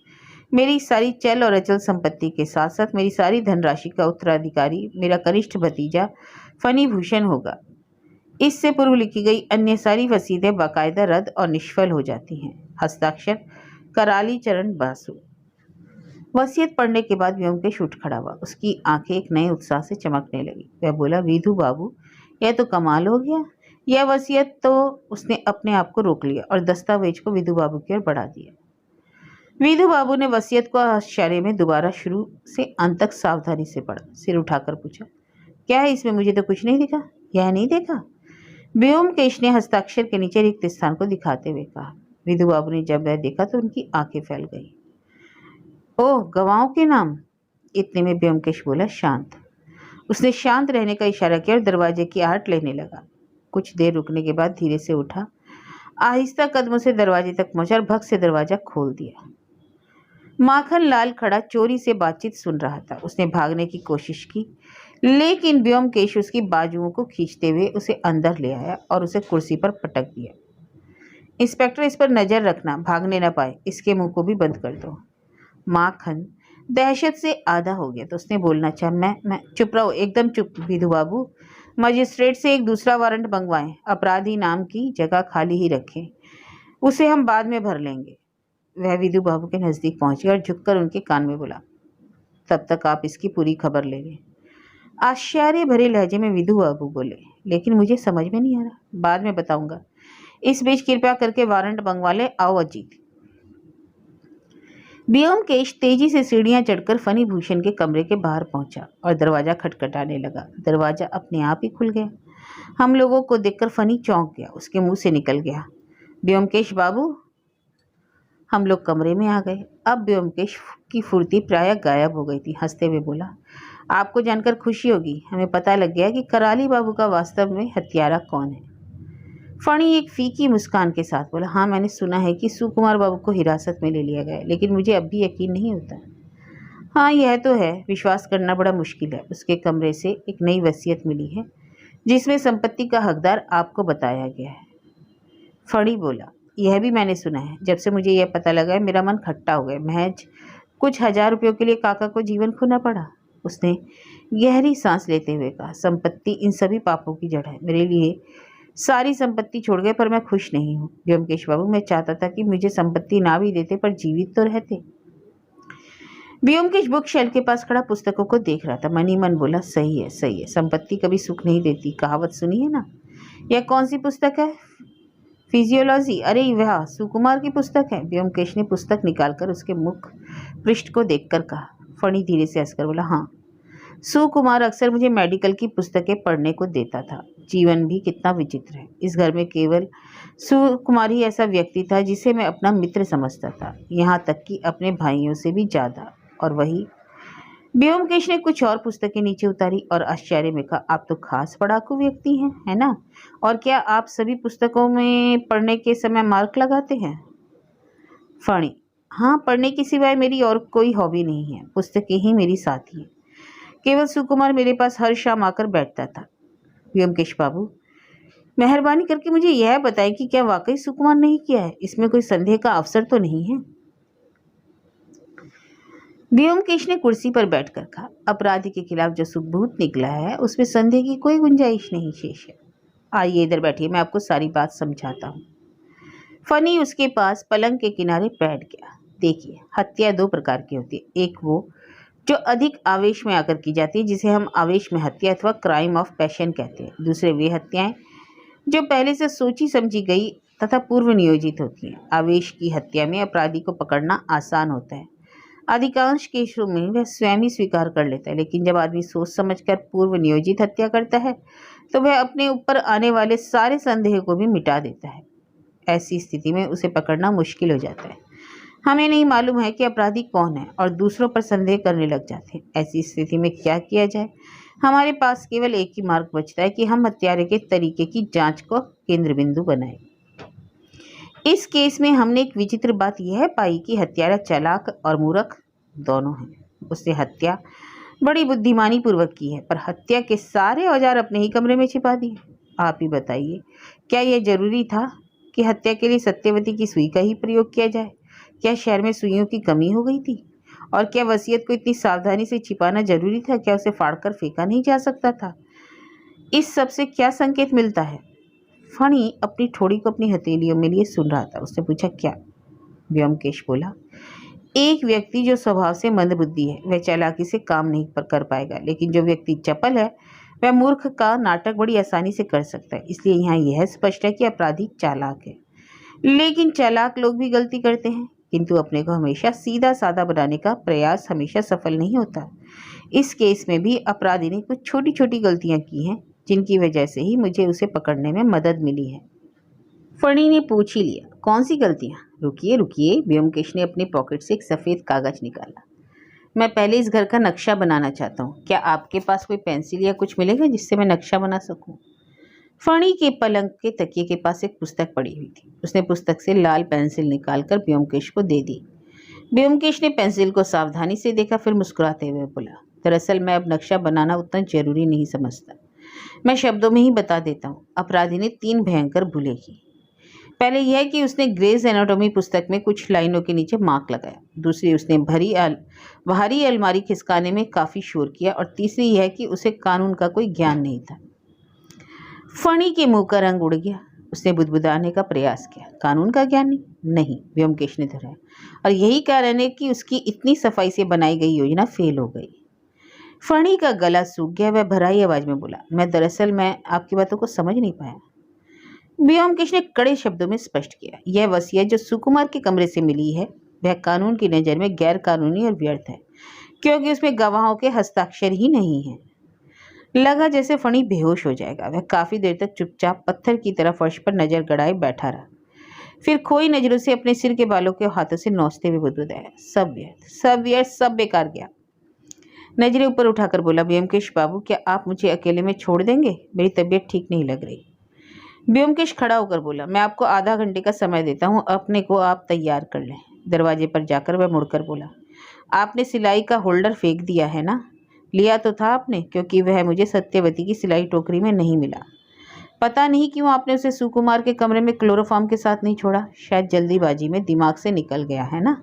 मेरी सारी चल और अचल संपत्ति के साथ साथ मेरी सारी धनराशि का उत्तराधिकारी मेरा कनिष्ठ भतीजा फनी भूषण होगा। इससे पूर्व लिखी गई अन्य सारी वसीयतें बाकायदा रद्द और निष्फल हो जाती हैं। हस्ताक्षर कराली चरण बासु। वसीयत पढ़ने के बाद व्योमकेश उठ खड़ा हुआ। उसकी आंखें एक नए उत्साह से चमकने लगी। वह बोला, विधु बाबू, यह तो कमाल हो गया। यह वसीयत तो उसने अपने आप को रोक लिया और दस्तावेज को विधु बाबू की ओर बढ़ा दिया। विधु बाबू ने वसीयत को आश्चर्य में दोबारा शुरू से अंत तक सावधानी से पढ़ा, सिर उठाकर पूछा, क्या है इसमें? मुझे तो कुछ नहीं दिखा। यह नहीं देखा? व्योमकेश ने हस्ताक्षर के नीचे रिक्त स्थान को दिखाते हुए कहा। विधु बाबू ने जब वह देखा तो उनकी आंखें फैल गई। ओह, गवाहों के नाम? इतने में व्योमकेश बोला, शांत। उसने शांत रहने का इशारा किया और दरवाजे की आहट लेने लगा। कुछ देर रुकने के बाद धीरे से उठा, आहिस्ता कदमों से दरवाजे तक पहुंचा और भग से दरवाजा खोल दिया। माखन लाल खड़ा चोरी से बातचीत सुन रहा था। उसने भागने की कोशिश की, लेकिन व्योमकेश उसकी बाजुओं को खींचते हुए उसे अंदर ले आया और उसे कुर्सी पर पटक दिया। इंस्पेक्टर, इस पर नजर रखना, भागने न पाए, इसके मुंह को भी बंद कर दो। माखन दहशत से आधा हो गया तो उसने बोलना चाहा, मैं चुप रहो, एकदम चुप। विधु बाबू, मजिस्ट्रेट से एक दूसरा वारंट मंगवाएं, अपराधी नाम की जगह खाली ही रखें, उसे हम बाद में भर लेंगे। वह विधु बाबू के नज़दीक पहुंच गया और झुककर उनके कान में बोला, तब तक आप इसकी पूरी खबर ले लें। आश्चर्य भरे लहजे में विधु बाबू बोले, लेकिन मुझे समझ में नहीं आ रहा, बाद में बताऊंगा। इस बीच कृपया करके वारंट मंगवा ले। आओ अजीत। व्योमकेश तेजी से सीढ़ियां चढ़कर फनी भूषण के कमरे के बाहर पहुंचा और दरवाजा खटखटाने लगा। दरवाजा अपने आप ही खुल गया। हम लोगों को देखकर फनी चौंक गया। उसके मुंह से निकल गया, व्योमकेश बाबू। हम लोग कमरे में आ गए। अब व्योमकेश की फुर्ती प्रायः गायब हो गई थी। हंसते हुए बोला, आपको जानकर खुशी होगी, हमें पता लग गया कि कराली बाबू का वास्तव में हत्यारा कौन है। फणी एक फीकी मुस्कान के साथ बोला, हाँ, मैंने सुना है कि सुकुमार बाबू को हिरासत में ले लिया गया, लेकिन मुझे अब भी यकीन नहीं होता। हाँ, यह तो है, विश्वास करना बड़ा मुश्किल है। उसके कमरे से एक नई वसीयत मिली है जिसमें संपत्ति का हकदार आपको बताया गया है। फणी बोला, यह भी मैंने सुना है। जब से मुझे यह पता लगा है मेरा मन खट्टा हो गया। महज कुछ 1000 रुपयों के लिए काका को जीवन खोना पड़ा। उसने गहरी सांस लेते हुए कहा, संपत्ति इन सभी पापों की जड़ है। मेरे लिए सारी संपत्ति छोड़ गए, पर मैं खुश नहीं हूँ। व्योमकेश बाबू, मैं चाहता था कि मुझे संपत्ति ना भी देते पर जीवित तो रहते। व्योमकेश बुक शेल्फ के पास खड़ा पुस्तकों को देख रहा था। मन ही मन बोला, सही है, सही है, संपत्ति कभी सुख नहीं देती, कहावत सुनी है ना। यह कौन सी पुस्तक है? फिजियोलॉजी? अरे वह सुकुमार की पुस्तक है। व्योमकेश ने पुस्तक निकालकर उसके मुख पृष्ठ को देखकर कहा। फणी धीरे से हंसकर बोला, हाँ, सुकुमार अक्सर मुझे मेडिकल की पुस्तकें पढ़ने को देता था। जीवन भी कितना विचित्र है। इस घर में केवल सुकुमार ही ऐसा व्यक्ति था जिसे मैं अपना मित्र समझता था, यहाँ तक कि अपने भाइयों से भी ज़्यादा। और वही व्योमकेश ने कुछ और पुस्तकें नीचे उतारी और आश्चर्य में कहा, आप तो खास पढ़ाकू व्यक्ति हैं, है ना? और क्या आप सभी पुस्तकों में पढ़ने के समय मार्क लगाते हैं? फणी, हाँ, पढ़ने के सिवाय मेरी और कोई हॉबी नहीं है। पुस्तकें ही मेरी साथी हैं। केवल सुकुमार मेरे पास हर शाम आकर बैठता था। व्योमकेश बाबू, मेहरबानी करके मुझे यह बताएं कि क्या वाकई सुकुमार ने ही किया है? इसमें कोई संदेह का अवसर तो नहीं है? व्योमकेश ने कुर्सी पर बैठकर कहा, अपराधी के खिलाफ जो सबूत निकला है उसमें संदेह की कोई गुंजाइश नहीं शेष है। आइए इधर बैठिए, मैं आपको सारी बात समझाता हूँ। फनी उसके पास पलंग के किनारे बैठ गया। देखिए, हत्या दो प्रकार की होती है। एक वो जो अधिक आवेश में आकर की जाती है, जिसे हम आवेश में हत्या अथवा क्राइम ऑफ पैशन कहते हैं। दूसरे वे हत्याएं जो पहले से सोची समझी गई तथा पूर्व नियोजित होती हैं। आवेश की हत्या में अपराधी को पकड़ना आसान होता है। अधिकांश केसों में वह स्वयं ही स्वीकार कर लेता है, लेकिन जब आदमी सोच समझकर पूर्व नियोजित हत्या करता है तो वह अपने ऊपर आने वाले सारे संदेह को भी मिटा देता है। ऐसी स्थिति में उसे पकड़ना मुश्किल हो जाता है। हमें नहीं मालूम है कि अपराधी कौन है और दूसरों पर संदेह करने लग जाते हैं। ऐसी स्थिति में क्या किया जाए? हमारे पास केवल एक ही मार्ग बचता है कि हम हत्यारे के तरीके की जांच को केंद्र बिंदु बनाएं। इस केस में हमने एक विचित्र बात यह पाई कि हत्यारा चालाक और मूर्ख दोनों हैं। उसने हत्या बड़ी बुद्धिमानी पूर्वक की है, पर हत्या के सारे औजार अपने ही कमरे में छिपा दिए। आप ही बताइए, क्या यह जरूरी था कि हत्या के लिए सत्यवती की सुई का ही प्रयोग किया जाए? क्या शहर में सुइयों की कमी हो गई थी? और क्या वसीयत को इतनी सावधानी से छिपाना जरूरी था? क्या उसे फाड़कर फेंका नहीं जा सकता था? इस सब से क्या संकेत मिलता है? फणी अपनी ठोड़ी को अपनी हथेलियों में लिए सुन रहा था। उसने पूछा, क्या? व्योमकेश बोला, एक व्यक्ति जो स्वभाव से मंदबुद्धि है वह चालाकी से काम नहीं कर पाएगा, लेकिन जो व्यक्ति चपल है वह मूर्ख का नाटक बड़ी आसानी से कर सकता है। इसलिए यहाँ यह स्पष्ट है कि अपराधी चालाक है। लेकिन चालाक लोग भी गलती करते हैं, किंतु अपने को हमेशा सीधा साधा बनाने का प्रयास हमेशा सफल नहीं होता। इस केस में भी अपराधी ने कुछ छोटी छोटी गलतियां की हैं, जिनकी वजह से ही मुझे उसे पकड़ने में मदद मिली है। फणी ने पूछ ही लिया, कौन सी गलतियां? रुकिए रुकिए, व्योमकेश ने अपने पॉकेट से एक सफ़ेद कागज निकाला। मैं पहले इस घर का नक्शा बनाना चाहता हूँ। क्या आपके पास कोई पेंसिल या कुछ मिलेगा जिससे मैं नक्शा बना सकूँ? फणी के पलंग के तकिए के पास एक पुस्तक पड़ी हुई थी। उसने पुस्तक से लाल पेंसिल निकालकर व्योमकेश को दे दी। व्योमकेश ने पेंसिल को सावधानी से देखा, फिर मुस्कुराते हुए बोला, दरअसल मैं अब नक्शा बनाना उतना जरूरी नहीं समझता। मैं शब्दों में ही बता देता हूँ। अपराधी ने 3 भयंकर भूलें की। पहले यह कि उसने ग्रेज एनाटॉमी पुस्तक में कुछ लाइनों के नीचे मार्क लगाया। दूसरी, उसने भारी अलमारी खिसकाने में काफ़ी शोर किया। और तीसरी यह कि उसे कानून का कोई ज्ञान नहीं था। फणी के मुंह का रंग उड़ गया। उसने बुदबुदाने का प्रयास किया, कानून का ज्ञान नहीं, व्योमकेश ने दोहराया। और यही कारण है कि उसकी इतनी सफाई से बनाई गई योजना फेल हो गई। फणी का गला सूख गया। वह भराई आवाज में बोला, मैं आपकी बातों को समझ नहीं पाया। व्योमकेश ने कड़े शब्दों में स्पष्ट किया, यह वसीयत जो सुकुमार के कमरे से मिली है वह कानून की नज़र में गैर कानूनी और व्यर्थ है, क्योंकि उसमें गवाहों के हस्ताक्षर ही नहीं है। लगा जैसे फणी बेहोश हो जाएगा। वह काफ़ी देर तक चुपचाप पत्थर की तरह फर्श पर नजर गड़ाए बैठा रहा। फिर खोई नजरों से अपने सिर के बालों के हाथों से नोचते हुए बुदबुदाया, सब व्यर्थ, सब बेकार गया। नजरें ऊपर उठाकर बोला, व्योमकेश बाबू, क्या आप मुझे अकेले में छोड़ देंगे? मेरी तबीयत ठीक नहीं लग रही। व्योमकेश खड़ा होकर बोला, मैं आपको आधा घंटे का समय देता हूँ, अपने को आप तैयार कर लें। दरवाजे पर जाकर वह मुड़कर बोला, आपने सिलाई का होल्डर फेंक दिया है ना? लिया तो था आपने, क्योंकि वह मुझे सत्यवती की सिलाई टोकरी में नहीं मिला। पता नहीं क्यों आपने उसे सुकुमार के कमरे में क्लोरोफॉर्म के साथ नहीं छोड़ा। शायद जल्दीबाजी में दिमाग से निकल गया है ना?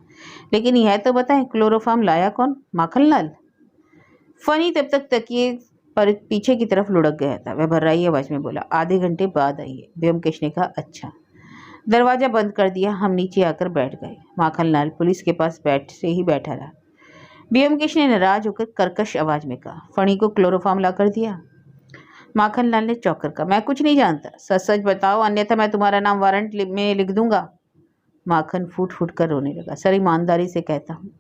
लेकिन यह तो बताएं, क्लोरोफॉर्म लाया कौन? माखनलाल? फनी तब तक तकिए पर पीछे की तरफ लुढ़क गया था। वह भर्राई आवाज में बोला, आधे घंटे बाद आइए। व्योमकेश ने कहा, अच्छा। दरवाजा बंद कर दिया। हम नीचे आकर बैठ गए। माखनलाल पुलिस के पास बैठा रहा। व्योमकेश ने नाराज होकर कर्कश आवाज में कहा, फणी को क्लोरोफॉर्म ला कर दिया? माखनलाल ने चौंक कर कहा, मैं कुछ नहीं जानता, सच सच बताओ, अन्यथा मैं तुम्हारा नाम वारंट में लिख दूंगा। माखन फूट फूट कर रोने लगा। सर, ईमानदारी से कहता हूँ,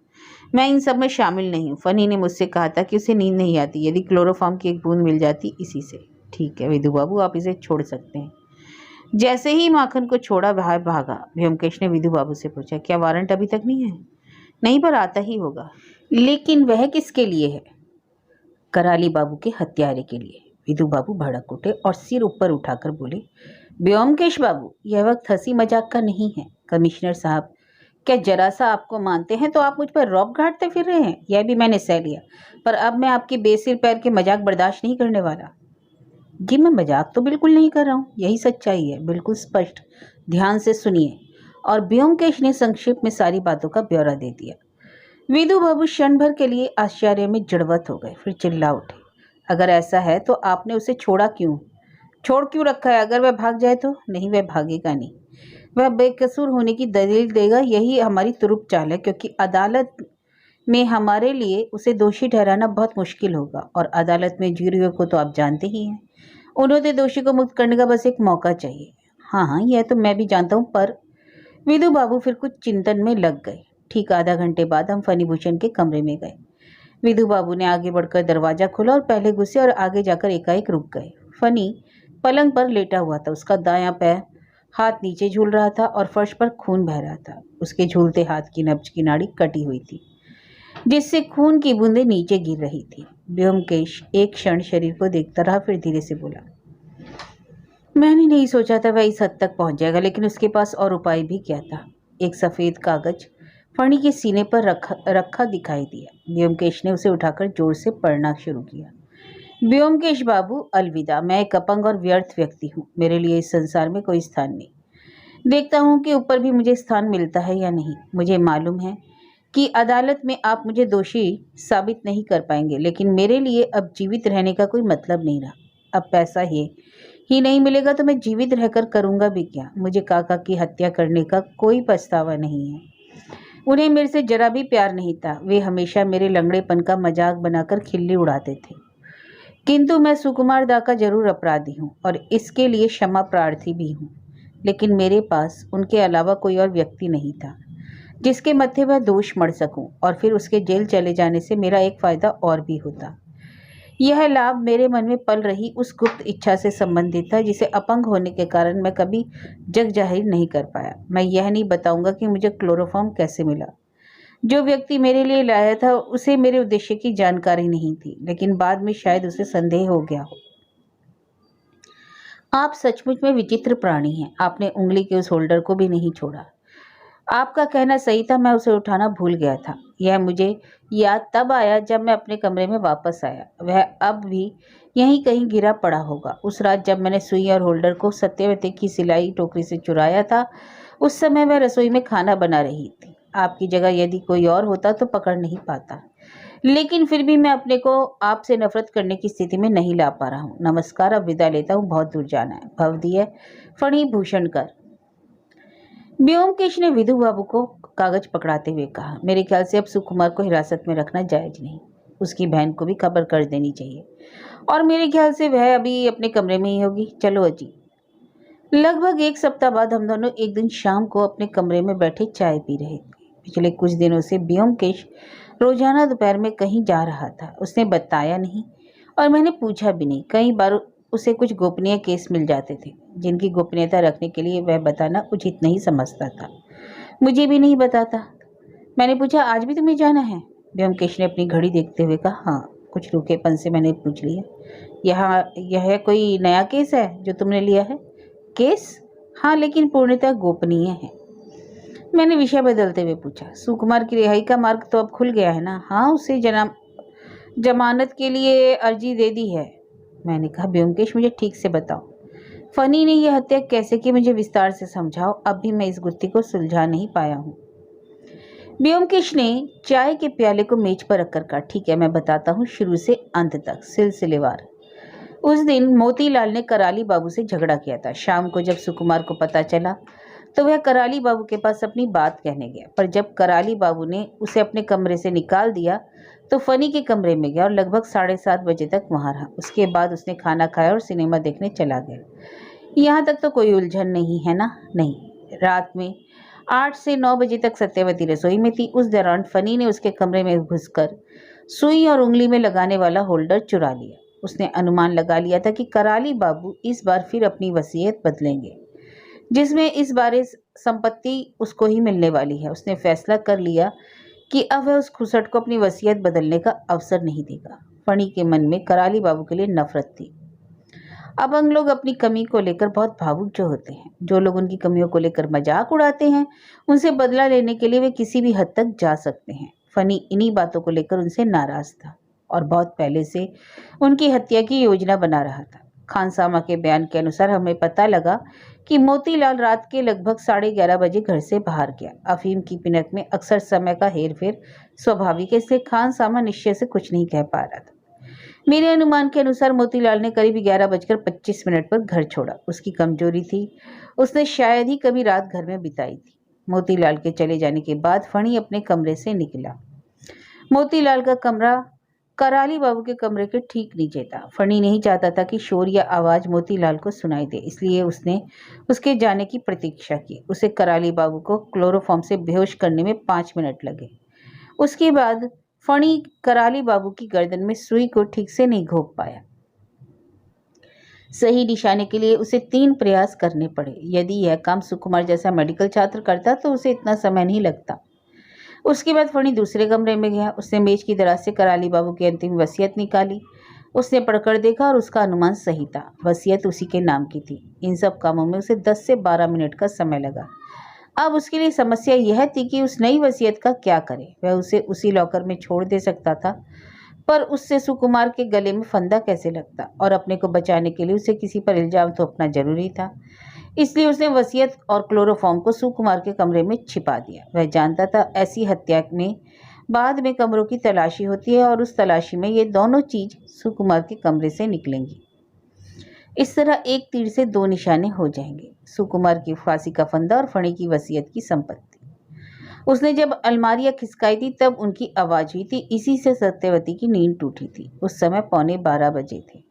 मैं इन सब में शामिल नहीं हूँ। फनी ने मुझसे कहा था कि उसे नींद नहीं आती यदि क्लोरोफॉर्म की एक बूंद मिल जाती इसी से। ठीक है विधु बाबू, आप इसे छोड़ सकते हैं। जैसे ही माखन को छोड़ा वह भागा। व्योमकेश ने विधु बाबू से पूछा, क्या वारंट अभी तक नहीं है? नहीं, पर आता ही होगा। लेकिन वह किसके लिए है? कराली बाबू के हत्यारे के लिए। विधु बाबू भड़क उठे और सिर ऊपर उठाकर बोले, व्योमकेश बाबू, यह वक्त हंसी मजाक का नहीं है। कमिश्नर साहब, क्या जरा सा आपको मानते हैं तो आप मुझ पर रौब घाटते फिर रहे हैं? यह भी मैंने सह लिया, पर अब मैं आपके बेसिर पैर के मजाक बर्दाश्त नहीं करने वाला। जी मैं मजाक तो बिल्कुल नहीं कर रहा हूँ, यही सच्चाई है, बिल्कुल स्पष्ट। ध्यान से सुनिए। और व्योमकेश ने संक्षेप में सारी बातों का ब्यौरा दे दिया। विधु बाबू क्षण भर के लिए आश्चर्य में जड़वत हो गए, फिर चिल्ला उठे, अगर ऐसा है तो आपने उसे छोड़ा क्यों? छोड़ क्यों रखा है? अगर वह भाग जाए तो? नहीं, वह भागेगा नहीं। वह बेकसूर होने की दलील देगा, यही हमारी तुरुप चाल है, क्योंकि अदालत में हमारे लिए उसे दोषी ठहराना बहुत मुश्किल होगा। और अदालत में जूरियों को तो आप जानते ही हैं, उन्होंने दोषी को मुक्त करने का बस एक मौका चाहिए। हाँ हाँ, यह तो मैं भी जानता हूँ, पर विधु बाबू फिर कुछ चिंतन में लग गए। ठीक आधा घंटे बाद हम फणिभूषण के कमरे में गए। विधु बाबू ने आगे बढ़कर दरवाजा खोला और पहले घुसे और आगे जाकर एकाएक रुक गए। फनी पलंग पर लेटा हुआ था, उसका दायां पैर हाथ नीचे झूल रहा था और फर्श पर खून बह रहा था। उसके झूलते हाथ की नब्ज की नाड़ी कटी हुई थी, जिससे खून की बूंदें नीचे गिर रही थी। व्योमकेश एक क्षण शरीर को देखता रहा, फिर धीरे से बोला, मैंने नहीं सोचा था वह इस हद तक पहुंच जाएगा, लेकिन उसके पास और उपाय भी क्या था। एक सफ़ेद कागज फणी के सीने पर रखा दिखाई दिया। व्योमकेश ने उसे उठाकर जोर से पढ़ना शुरू किया। व्योमकेश बाबू, अलविदा। मैं एक अपंग और व्यर्थ व्यक्ति हूँ। मेरे लिए इस संसार में कोई स्थान नहीं। देखता हूँ कि ऊपर भी मुझे स्थान मिलता है या नहीं। मुझे मालूम है कि अदालत में आप मुझे दोषी साबित नहीं कर पाएंगे, लेकिन मेरे लिए अब जीवित रहने का कोई मतलब नहीं रहा। अब पैसा ही नहीं मिलेगा तो मैं जीवित रहकर करूँगा भी क्या? मुझे काका की हत्या करने का कोई पछतावा नहीं है। उन्हें मेरे से जरा भी प्यार नहीं था। वे हमेशा मेरे लंगड़ेपन का मजाक बनाकर खिल्ली उड़ाते थे। किंतु मैं सुकुमार दा का जरूर अपराधी हूँ और इसके लिए क्षमा प्रार्थी भी हूँ, लेकिन मेरे पास उनके अलावा कोई और व्यक्ति नहीं था जिसके मत्थे वह दोष मढ़ सकूं, और फिर उसके जेल चले जाने से मेरा एक फायदा और भी होता। यह लाभ मेरे मन में पल रही उस गुप्त इच्छा से संबंधित था जिसे अपंग होने के कारण मैं कभी जग जाहिर नहीं कर पाया। मैं यह नहीं बताऊंगा कि मुझे क्लोरोफॉर्म कैसे मिला। जो व्यक्ति मेरे लिए लाया था उसे मेरे उद्देश्य की जानकारी नहीं थी, लेकिन बाद में शायद उसे संदेह हो गया हो। आप सचमुच में विचित्र प्राणी हैं। आपने उंगली के उस होल्डर को भी नहीं छोड़ा। आपका कहना सही था, मैं उसे उठाना भूल गया था। यह मुझे याद तब आया जब मैं अपने कमरे में वापस आया। वह अब भी यहीं कहीं गिरा पड़ा होगा। उस रात जब मैंने सुई और होल्डर को सत्यवती की सिलाई टोकरी से चुराया था, उस समय वह रसोई में खाना बना रही थी। आपकी जगह यदि कोई और होता तो पकड़ नहीं पाता, लेकिन फिर भी मैं अपने को आपसे नफरत करने की स्थिति में नहीं ला पा रहा हूँ। नमस्कार, अब विदा लेता हूँ, बहुत दूर जाना है। भवदीय फणिभूषण कर। व्योमकेश ने विधु बाबू को कागज पकड़ाते हुए कहा, मेरे ख्याल से अब सुकुमार को हिरासत में रखना जायज नहीं। उसकी बहन को भी खबर कर देनी चाहिए, और मेरे ख्याल से वह अभी अपने कमरे में ही होगी। चलो अजी। लगभग एक सप्ताह बाद हम दोनों एक दिन शाम को अपने कमरे में बैठे चाय पी रहे थे। पिछले कुछ दिनों से व्योमकेश रोजाना दोपहर में कहीं जा रहा था। उसने बताया नहीं और मैंने पूछा भी नहीं। कई बार उसे कुछ गोपनीय केस मिल जाते थे जिनकी गोपनीयता रखने के लिए वह बताना उचित नहीं समझता था। मुझे भी नहीं बताता। मैंने पूछा, आज भी तुम्हें जाना है? व्योमकेश ने अपनी घड़ी देखते हुए कहा, हाँ। कुछ रूखेपन से मैंने पूछ लिया, यह कोई नया केस है जो तुमने लिया है? केस? हाँ, लेकिन पूर्णतः गोपनीय है। मैंने विषय बदलते हुए पूछा, सुकुमार की रिहाई का मार्ग तो अब खुल गया है ना? हाँ, उसे जमानत के लिए अर्जी दे दी है। मैंने कहा, व्योमकेश मुझे ठीक से बताओ, फनी ने यह हत्या कैसे की? मुझे विस्तार से समझाओ। अब भी मैं इस गुत्थी को सुलझा नहीं पाया हूँ। व्योमकेश ने चाय के प्याले को मेज पर रखकर कहा, ठीक है, मैं बताता हूँ शुरू से अंत तक, सिलसिलेवार। उस दिन मोतीलाल ने कराली बाबू से झगड़ा किया था। शाम को जब सुकुमार को पता चला तो वह कराली बाबू के पास अपनी बात कहने गया, पर जब कराली बाबू ने उसे अपने कमरे से निकाल दिया तो फनी के कमरे में गया और लगभग 7:30 बजे तक वहां रहा। उसके बाद उसने खाना खाया और सिनेमा देखने चला गया। यहाँ तक तो कोई उलझन नहीं है ना? नहीं। रात में 8 से 9 बजे तक सत्यवती रसोई में थी। उस दौरान फनी ने उसके कमरे में घुसकर सुई और उंगली में लगाने वाला होल्डर चुरा लिया। उसने अनुमान लगा लिया था कि कराली बाबू इस बार फिर अपनी वसीयत बदलेंगे, जिसमें इस बार संपत्ति उसको ही मिलने वाली है। उसने फैसला कर लिया कि अब वह उस खुसट को अपनी वसीयत बदलने का अवसर नहीं देगा। फणी के मन में कराली बाबू के लिए नफरत थी। अबंग लोग अपनी कमी को लेकर बहुत भावुक जो होते हैं, जो लोग उनकी कमियों को लेकर मजाक उड़ाते हैं, उनसे बदला लेने के लिए वे किसी भी हद तक जा सकते हैं। फनी इन्हीं बातों को लेकर उनसे नाराज था और बहुत पहले से उनकी हत्या की योजना बना रहा था। खानसामा के बयान के अनुसार हमें पता लगा कि मोतीलाल रात के लगभग 11:30 बजे घर से बाहर गया। अफीम की पिनक में अक्सर समय का हेरफेर स्वाभाविक है, इसलिए खानसामा निश्चय से कुछ नहीं कह पा रहा था। मेरे अनुमान के अनुसार मोतीलाल ने करीब 11:25 पर घर छोड़ा। उसकी कमजोरी थी, उसने शायद ही कभी रात घर में बिताई थी। मोतीलाल के चले जाने के बाद फणी अपने कमरे से निकला। मोतीलाल का कमरा कराली बाबू के कमरे के ठीक नीचे था। फणी नहीं चाहता था कि शोर या आवाज मोतीलाल को सुनाई दे, इसलिए उसने उसके जाने की प्रतीक्षा की। उसे कराली बाबू को क्लोरोफॉर्म से बेहोश करने में 5 मिनट लगे। उसके बाद फणी कराली बाबू की गर्दन में सुई को ठीक से नहीं घोंप पाया। सही निशाने के लिए उसे 3 प्रयास करने पड़े। यदि यह काम सुकुमार जैसा मेडिकल छात्र करता तो उसे इतना समय नहीं लगता। उसके बाद फणी दूसरे कमरे में गया। उसने मेज की दराज से कराली बाबू की अंतिम वसीयत निकाली। उसने पढ़कर देखा और उसका अनुमान सही था। वसीयत उसी के नाम की थी। इन सब कामों में उसे 10 से 12 मिनट का समय लगा। अब उसके लिए समस्या यह थी कि उस नई वसीयत का क्या करे। वह उसे उसी लॉकर में छोड़ दे सकता था, पर उससे सुकुमार के गले में फंदा कैसे लगता, और अपने को बचाने के लिए उसे किसी पर इल्जाम थोपना जरूरी था। इसलिए उसने वसीयत और क्लोरोफॉर्म को सुकुमार के कमरे में छिपा दिया। वह जानता था ऐसी हत्या में बाद में कमरों की तलाशी होती है और उस तलाशी में ये दोनों चीज सुकुमार के कमरे से निकलेंगी। इस तरह एक तीर से 2 निशाने हो जाएंगे, सुकुमार की फांसी का फंदा और फणी की वसीयत की संपत्ति। उसने जब अलमारियां खिसकाई थी तब उनकी आवाज हुई थी। इसी से सत्यवती की नींद टूटी थी। उस समय 11:15 बजे थे।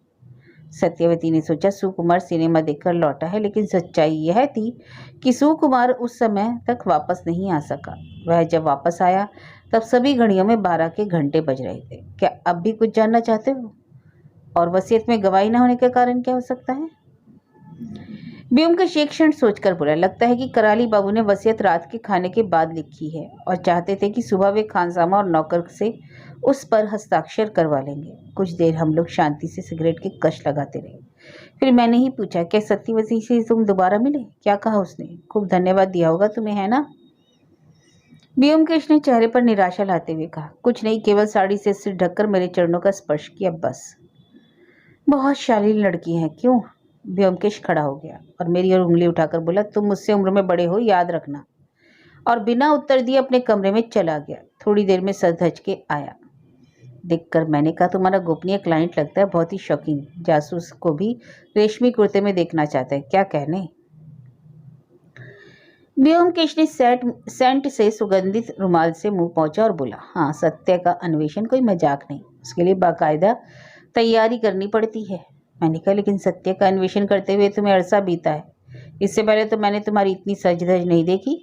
सत्यवती ने सोचा सुकुमार सिनेमा देखकर लौटा है, लेकिन सच्चाई यह थी कि सुकुमार उस समय तक वापस नहीं आ सका। वह जब वापस आया तब सभी घड़ियों में 12 के घंटे बज रहे थे। क्या अब भी कुछ जानना चाहते हो? और वसीयत में गवाही न होने का कारण क्या हो सकता है? ब्योमकेश एक क्षण सोचकर बोला, लगता है कि कराली बाबू ने वसीयत रात के खाने के बाद लिखी है और चाहते थे कि सुबह वे खानसामा और नौकर से उस पर हस्ताक्षर करवा लेंगे। कुछ देर हम लोग शांति से सिगरेट के कश लगाते रहे। फिर मैंने ही पूछा, क्या सत्यवती से तुम दोबारा मिले? क्या कहा उसने? खूब धन्यवाद दिया होगा तुम्हें, है ना? ब्योमकेश ने चेहरे पर निराशा लाते हुए कहा, कुछ नहीं, केवल साड़ी से सिर ढककर मेरे चरणों का स्पर्श किया, बस। बहुत शालीन लड़की है, क्यों? ब्योमकेश खड़ा हो गया और मेरी ओर उंगली उठाकर बोला, तुम मुझसे उम्र में बड़े हो, याद रखना। और बिना उत्तर दिए अपने कमरे में चला गया। थोड़ी देर में सज धज के आया। देखकर मैंने कहा, तुम्हारा गोपनीय क्लाइंट लगता है बहुत ही शौकीन, जासूस को भी रेशमी कुर्ते में देखना चाहता है, क्या कहने? ब्योमकेश ने सेंट से सुगंधित रुमाल से मुंह पोंछा और बोला, हाँ, सत्य का अन्वेषण कोई मजाक नहीं, उसके लिए बाकायदा तैयारी करनी पड़ती है। मैंने कहा, लेकिन सत्य का अन्वेषण करते हुए तुम्हें अरसा बीता है, इससे पहले तो मैंने तुम्हारी इतनी सज धज नहीं देखी।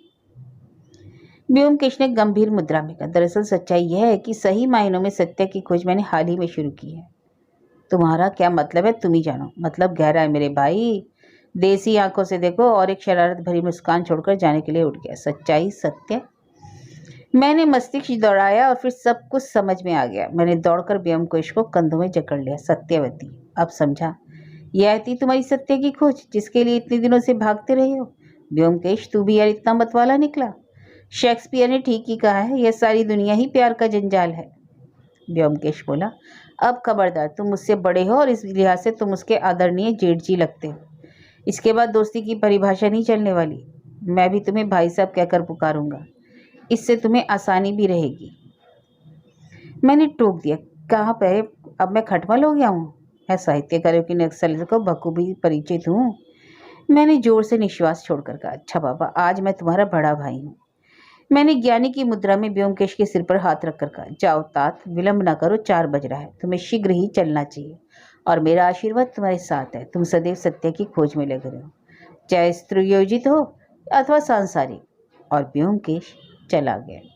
ब्योमकेश ने गंभीर मुद्रा में कहा, दरअसल सच्चाई यह है कि सही मायनों में सत्य की खोज मैंने हाल ही में शुरू की है। तुम्हारा क्या मतलब है तुम ही जानो। मतलब गहरा है मेरे भाई, देसी आंखों से देखो। और एक शरारत भरी मुस्कान छोड़कर जाने के लिए उठ गया। सच्चाई, सत्य? मैंने मस्तिष्क दौड़ाया और फिर सब कुछ समझ में आ गया। मैंने दौड़कर ब्योमकेश को कंधों में जकड़ लिया। सत्यवती, अब समझा, यह थी तुम्हारी सत्य की खोज जिसके लिए इतने दिनों से भागते रहे हो। ब्योमकेश, तू भी यार इतना मतवाला निकला। शेक्सपियर ने ठीक ही कहा है, यह सारी दुनिया ही प्यार का जंजाल है। ब्योमकेश बोला, अब खबरदार, तुम मुझसे बड़े हो और इस लिहाज से तुम उसके आदरणीय जेठ जी लगते हो। इसके बाद दोस्ती की परिभाषा नहीं चलने वाली। मैं भी तुम्हें भाई साहब कहकर पुकारूंगा, इससे तुम्हें आसानी भी रहेगी। मैंने टोक दिया, कहाँ पे अब मैं खटमल हो गया हूँ? मैं साहित्यकारों की नक्सलियत को बखूबी परिचित हूँ। मैंने जोर से निश्वास छोड़कर कहा, अच्छा बाबा, आज मैं तुम्हारा बड़ा भाई हूँ। मैंने ज्ञानी की मुद्रा में ब्योमकेश के सिर पर हाथ रखकर कहा, जाओ तात, विलंब न करो, 4 बज रहा है, तुम्हें शीघ्र ही चलना चाहिए और मेरा आशीर्वाद तुम्हारे साथ है। तुम सदैव सत्य की खोज में लगे रहो, चाहे स्त्रीयोजित हो अथवा सांसारिक। और ब्योमकेश चला गया।